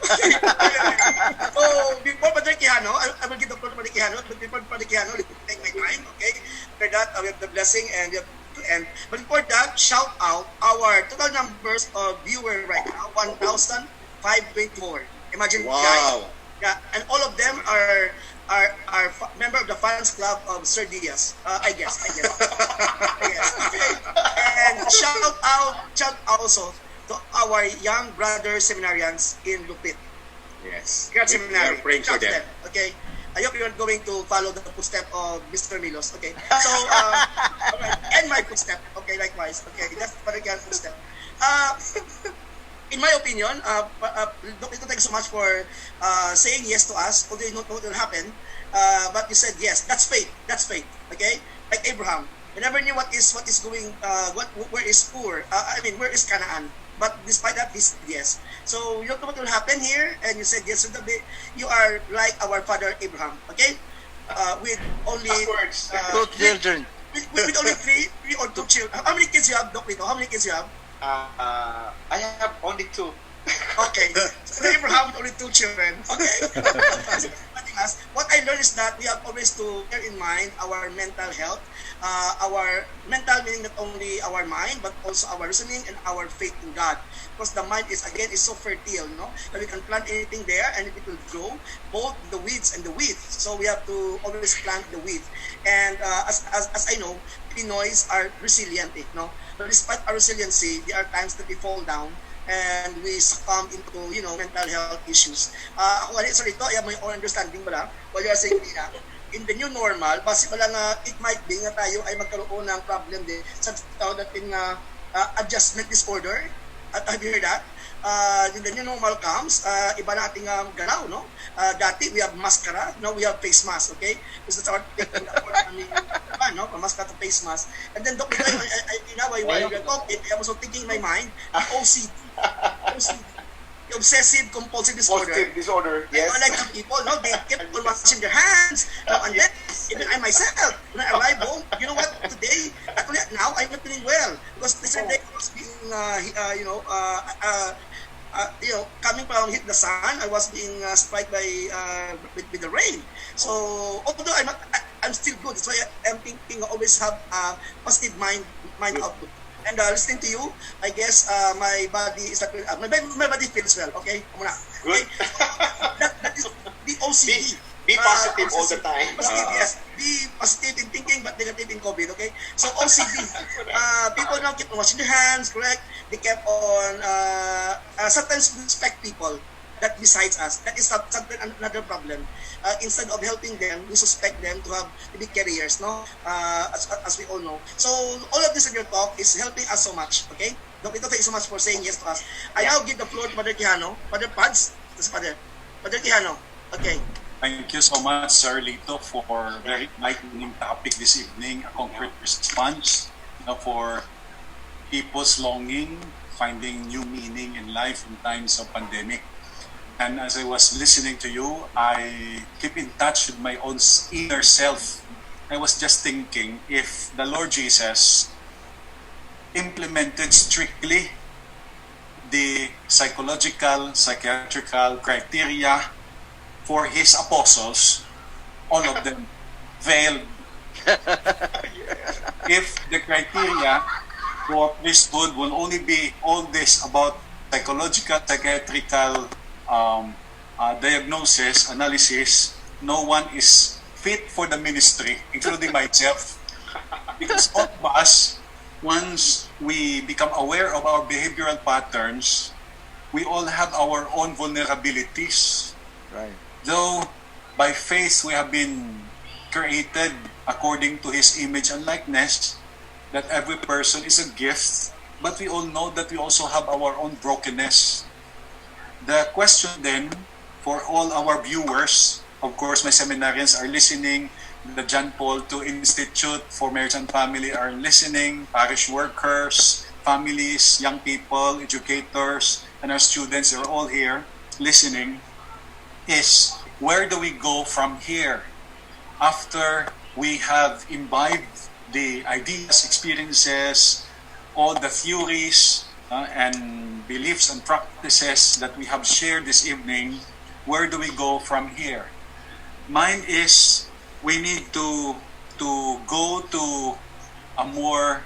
So, before Padre Quijano, I will give the floor to Padre Quijano. But before Padre Quijano, let me take my time. Okay? For that, we have the blessing and we have to end. But before that, shout out our total numbers of viewers right now, 1,524. Imagine, Wow. guys. Yeah, and all of them are member of the fans club of Sir Diaz. I guess. Yes. And shout out also to our young brother seminarians in Lupit. Yes. Grad Seminary. We are praying for Shout to them. Okay. I hope you're going to follow the footstep of Mr. Milos. Okay. So, alright. And my footstep. Okay, likewise. Okay, that's Paragyan footstep. In my opinion, Dr. thank you so much for saying yes to us, although you don't know what will happen. But you said yes. That's faith. That's faith. Okay? Like Abraham. He never knew what is going, where is Ur? Where is Canaan? But despite that, he said yes. So you don't know what will happen here, and you said yes. So you are like our father Abraham. Okay? With only Two children. with only three or two children. How many kids you have, Doc Lito? How many kids you have? I have only two. Okay. So Abraham with only two children. Okay. What I learned is that we have always to bear in mind our mental health. Our mental meaning not only our mind but also our reasoning and our faith in God. Because the mind is so fertile, no? That we can plant anything there and it will grow, both the weeds and the wheat. So we have to always plant the wheat. And as I know, Pinoys are resilient, no? But despite our resiliency, there are times that we fall down and we succumb into, mental health issues. Sorry, I have my own understanding ba lang? What you are saying, in the new normal, possible lang it might be nga tayo ay magkaroon ng problem din sa tawag natin adjustment disorder. At have you heard that? In the new normal comes, iba na ating galaw, no? Dati we have mascara, now we have face mask, okay? Because that's our taking no? Mascara to face mask. And then, Doc, while you're talking, I was thinking in my mind, OCD. Obsessive compulsive disorder. Yes. Like some people, no, they keep on washing their hands. And then, even I myself, when I arrive home, you know what? Today, actually now, I'm not feeling well because yesterday I was being, coming from hit the sun, I was being struck by with the rain. So although I'm still good, that's why I'm thinking I always have positive mind outlook. And listening to you, I guess my body is my body feels well. Okay, good. Okay? that is the OCD. Be positive all the time. Positive, yes. Be positive in thinking but negative in COVID, okay? So OCD. People now keep on washing their hands, correct? They kept on sometimes we respect people that besides us. That is something another problem. Instead of helping them, we suspect them to have big careers, no? As we all know. So all of this in your talk is helping us so much, okay? Thank you so much for saying yes to us. I now give the floor to Father Quijano. Father Pads, Father Quijano. Okay. Thank you so much, Sir Lito, for a very enlightening topic this evening, a concrete response for people's longing, finding new meaning in life in times of pandemic. And as I was listening to you, I keep in touch with my own inner self. I was just thinking, if the Lord Jesus implemented strictly the psychological, psychiatrical criteria for his apostles, all of them failed. If the criteria for priesthood will only be all this about psychological, psychiatrical diagnosis, analysis, no one is fit for the ministry, including myself. Because all of us, once we become aware of our behavioral patterns, we all have our own vulnerabilities. Right. Though by faith we have been created according to His image and likeness, that every person is a gift, but we all know that we also have our own brokenness. The question then, for all our viewers, of course my seminarians are listening, the John Paul II Institute for Marriage and Family are listening, parish workers, families, young people, educators, and our students are all here listening, is where do we go from here after we have imbibed the ideas, experiences, all the theories and beliefs and practices that we have shared this evening. Where do we go from here? Mine is we need to go to a more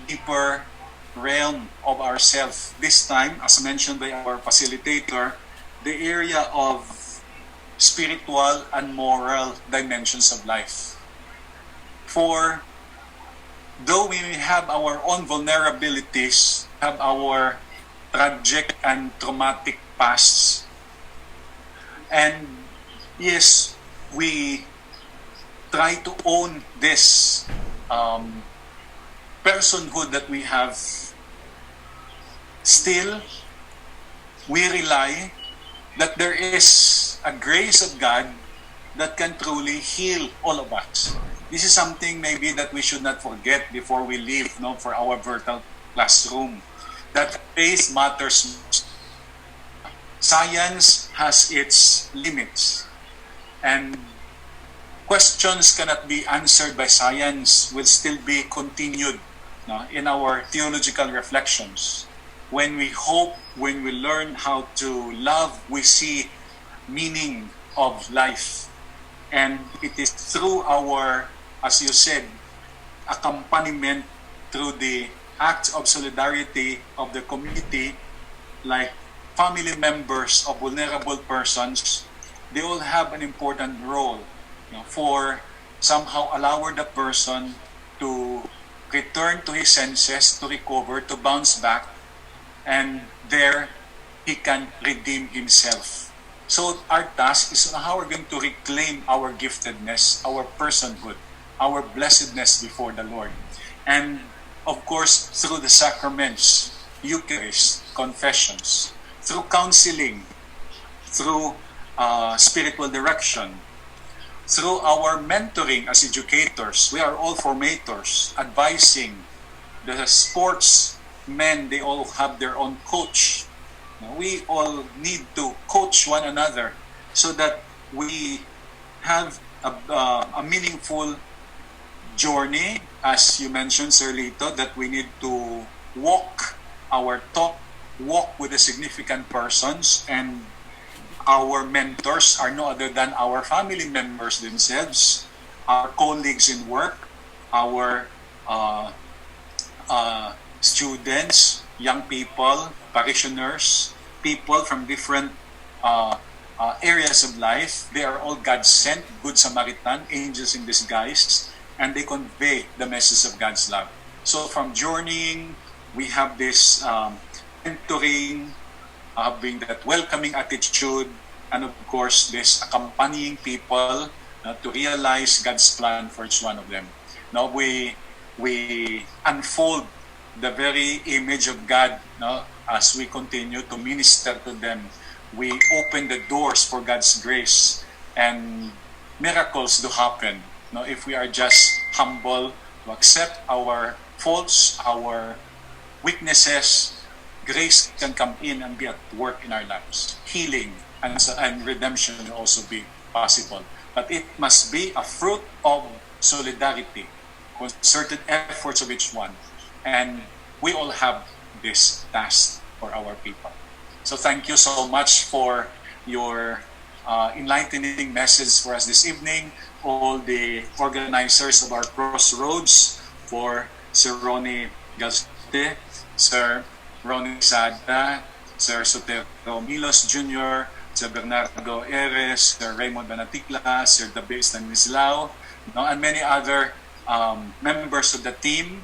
deeper realm of ourself. This time, as mentioned by our facilitator, the area of spiritual and moral dimensions of life. For though we have our own vulnerabilities, have our tragic and traumatic pasts, and yes, we try to own this personhood that we have, still we rely that there is a grace of God that can truly heal all of us. This is something maybe that we should not forget before we leave for our virtual classroom. That faith matters most. Science has its limits. And questions cannot be answered by science will still be continued, no, in our theological reflections. When we hope, when we learn how to love, we see meaning of life. And it is through our, as you said, accompaniment, through the acts of solidarity of the community, like family members of vulnerable persons, they all have an important role, for somehow allowing the person to return to his senses, to recover, to bounce back, and there he can redeem himself. So our task is how we're going to reclaim our giftedness, our personhood, our blessedness before the Lord. And of course, through the sacraments, Eucharist, confessions, through counseling, through spiritual direction, through our mentoring as educators. We are all formators, advising. The sportsmen, they all have their own coach. We all need to coach one another so that we have a meaningful journey, as you mentioned, Sir Lito, that we need to walk our talk, walk with the significant persons, and our mentors are no other than our family members themselves, our colleagues in work, our students, young people, parishioners, people from different areas of life. They are all God sent, good Samaritan, angels in disguise, and they convey the message of God's love. So from journeying, we have this mentoring, having that welcoming attitude, and of course this accompanying people to realize God's plan for each one of them. Now we unfold the very image of God, as we continue to minister to them. We open the doors for God's grace, and miracles do happen. If we are just humble to accept our faults, our weaknesses, grace can come in and be at work in our lives. Healing and redemption will also be possible. But it must be a fruit of solidarity, concerted efforts of each one. And we all have this task for our people. So thank you so much for your enlightening message for us this evening. All the organizers of our Crossroads, for Sir Ronnie Galte, Sir Ronnie Sada, Sir Sotero Milos Jr., Sir Bernardo Eres, Sir Raymond Banaticla, Sir David Stanislao, and many other members of the team.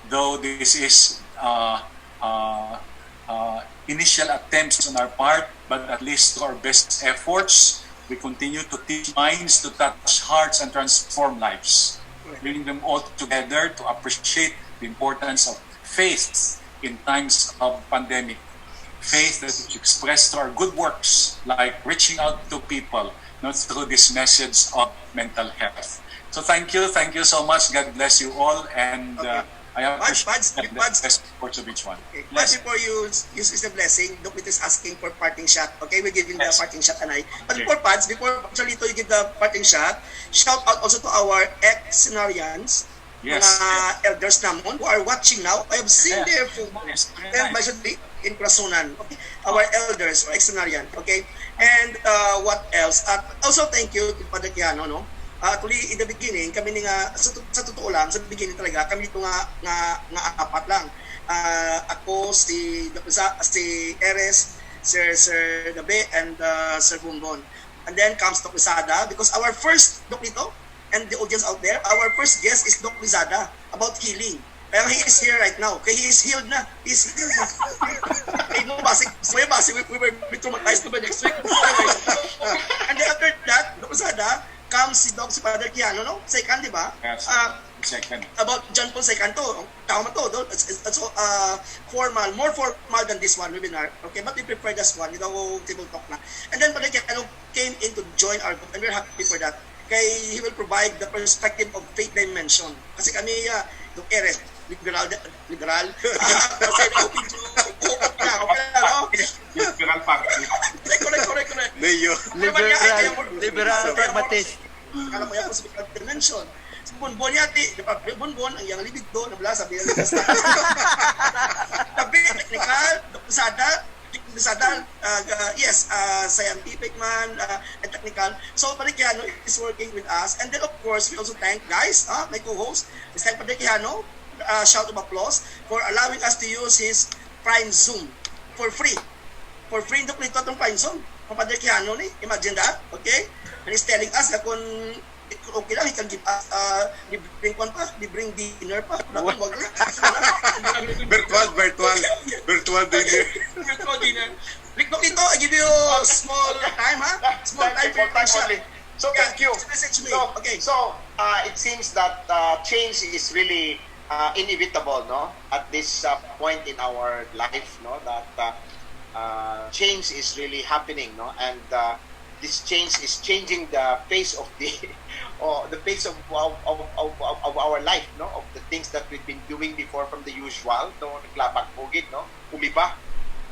Though this is initial attempts on our part, but at least to our best efforts, we continue to teach minds, to touch hearts, and transform lives. Bringing them all together to appreciate the importance of faith in times of pandemic. Faith that is expressed through our good works, like reaching out to people, not through this message of mental health. So thank you so much. God bless you all, and I appreciate the best efforts of each one. Okay. But before you use the blessing, Doc is asking for parting shot. Okay, we're giving the parting shot, Anay. But before Joselito, you give the parting shot, shout out also to our ex-Senarians, elders namon who are watching now. I have seen their photos. And by in Krasunan. Okay? Our elders, or ex-Senarian. Okay? And what else? Also, thank you to Padre Kiano, no? Actually, in the beginning, kami nga, sa totoo lang, sa beginning talaga, kami ito nga apat lang. Ako, si Eres, Sir Dabe, and Sir Bumbon. And then comes Doc Lizada, because our first, Doc Lito, and the audience out there, our first guest is Doc Lizada about healing. Pero he is here right now. Okay, he is healed na. He is healed na. Okay, no, we were traumatized to by next week. And then after that, Doc Lizada, comes si Father Kiano, no? Second, di ba? Yes, second. About John Paul II to. Tama to. It's formal, more formal than this one webinar. Okay, but we prefer this one. Ito table talk na. And then Father Kiano came in to join our group, and we're happy for that. Kay he will provide the perspective of faith dimension. Kasi kami, Doc Eres, liberal. Kasi Liberal party. Correct. Liberal pragmatist. Kala ko yan po sa Bicol Dimension. Sa Bonbon yati, Bonbon, ang iyang libid doon, nabla, sabi niya, tapi technical, yes, scientific man, and technical. So Panikiano is working with us. And then of course, we also thank guys, my co-host, we thank Panikiano, shout of applause, for allowing us to use his Prime Zoom for free. For free, hindi ko itong Prime Zoom. Papadre Kiano ni, imagine that, okay? And he's telling us na kung okay lang, he can give us, libreng dinner pa. Wag na. Virtual dinner. Virtual dinner. Look ito, I give you small time, ha? Small time for only. So thank you. Message me. Okay. So it seems that change is really inevitable, no? At this point in our life, no? That change is really happening, no? And this change is changing the face of the the face of our life, no? Of the things that we've been doing before from the usual, no? Naglabag-bugid, no? Umiba.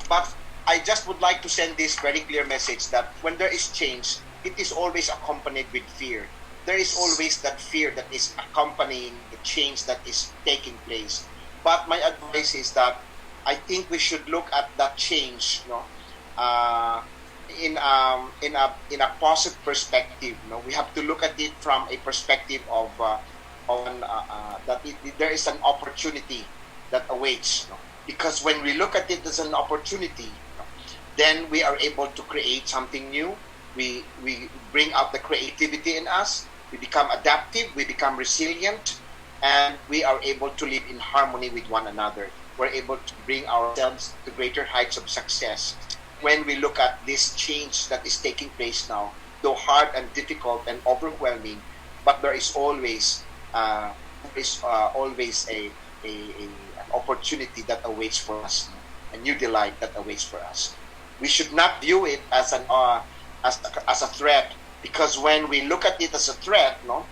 But I just would like to send this very clear message that when there is change, it is always accompanied with fear. There is always that fear that is accompanying the change that is taking place. But my advice is that I think we should look at that change, no, in a positive perspective. No, we have to look at it from a perspective of that there is an opportunity that awaits. No? Because when we look at it as an opportunity, no, then we are able to create something new. We bring out the creativity in us. We become adaptive. We become resilient, and we are able to live in harmony with one another. We're able to bring ourselves to greater heights of success when we look at this change that is taking place now, though hard and difficult and overwhelming, but there is always an opportunity that awaits for us, a new delight that awaits for us. We should not view it as a threat, because when we look at it as a threat, no,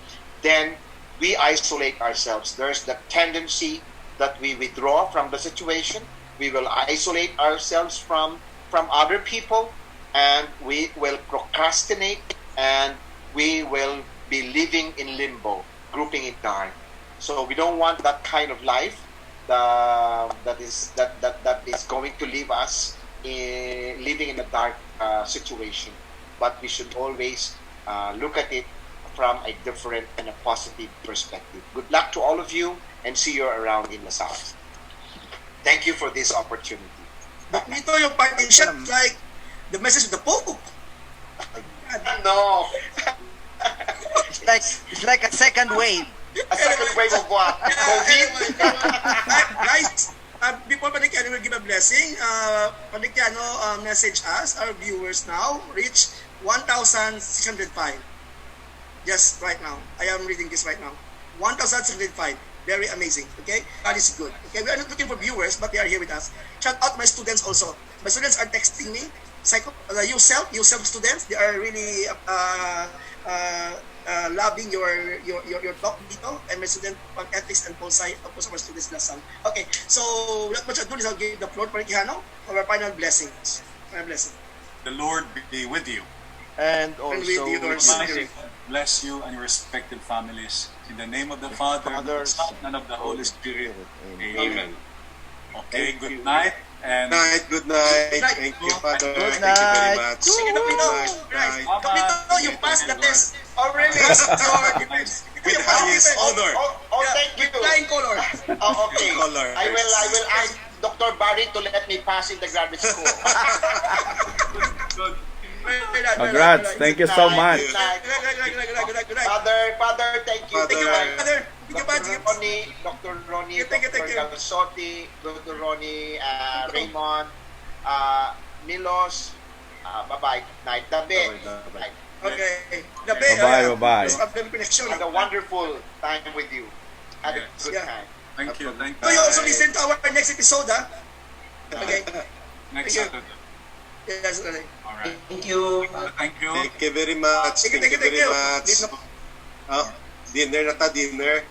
then we isolate ourselves. There's the tendency that we withdraw from the situation. We will isolate ourselves from other people, and we will procrastinate, and we will be living in limbo, grouping in dark. So we don't want that kind of life that is going to leave us living in a dark situation. But we should always look at it from a different and a positive perspective. Good luck to all of you, and see you around in the South. Thank you for this opportunity. But nito yung parting shot, like the message of the Pope. No. It's like a second wave. A second wave of what? COVID? Guys, before Panikiano will give a blessing, Panikiano message us, our viewers now, reach 1,605. Just right now. I am reading this right now. 1,605. Very amazing. Okay? God is good. Okay? We are not looking for viewers, but they are here with us. Shout out my students also. My students are texting me. USELF students, they are really loving your talk dito. And my student on ethics and policy, of course, our students last song. Okay, so without much ado, I'll give the floor to Quijano for our final blessings. Final blessing. The Lord be with you. And with also your with spirit. Bless you and your respective families. In the name of the Father, the Son, and of the Holy Spirit. Amen. Okay, good night. And Good night. Thank you, Father. Good Thank you very night. much. Sige, Kapito. Night. Kapito, you passed the test. Oh, really? With highest honor. Oh, thank you. Flying color. Oh, okay. Color. I will ask Dr. Barry to let me pass in the graduate school. good. Congrats. Thank you so much. Good night. Good night. Father, thank you. Father. Thank you, Father. Thank you, Dr. Father. Dr. Ronnie, Thank you, thank you. Dr. Calzotti, Dr. Ronnie, Raymond, Milos, bye-bye. Night. Dabe. Bye-bye. Okay. Bye-bye. Had a wonderful time with you. Had a good Yeah. time. Thank you. Thank So you you. also listen to our next episode, ha? Okay. Next Thank you. Saturday. Yes, okay. All right. Thank you. Thank you. Thank you very much. Thank you. Dinner na ta, dinner.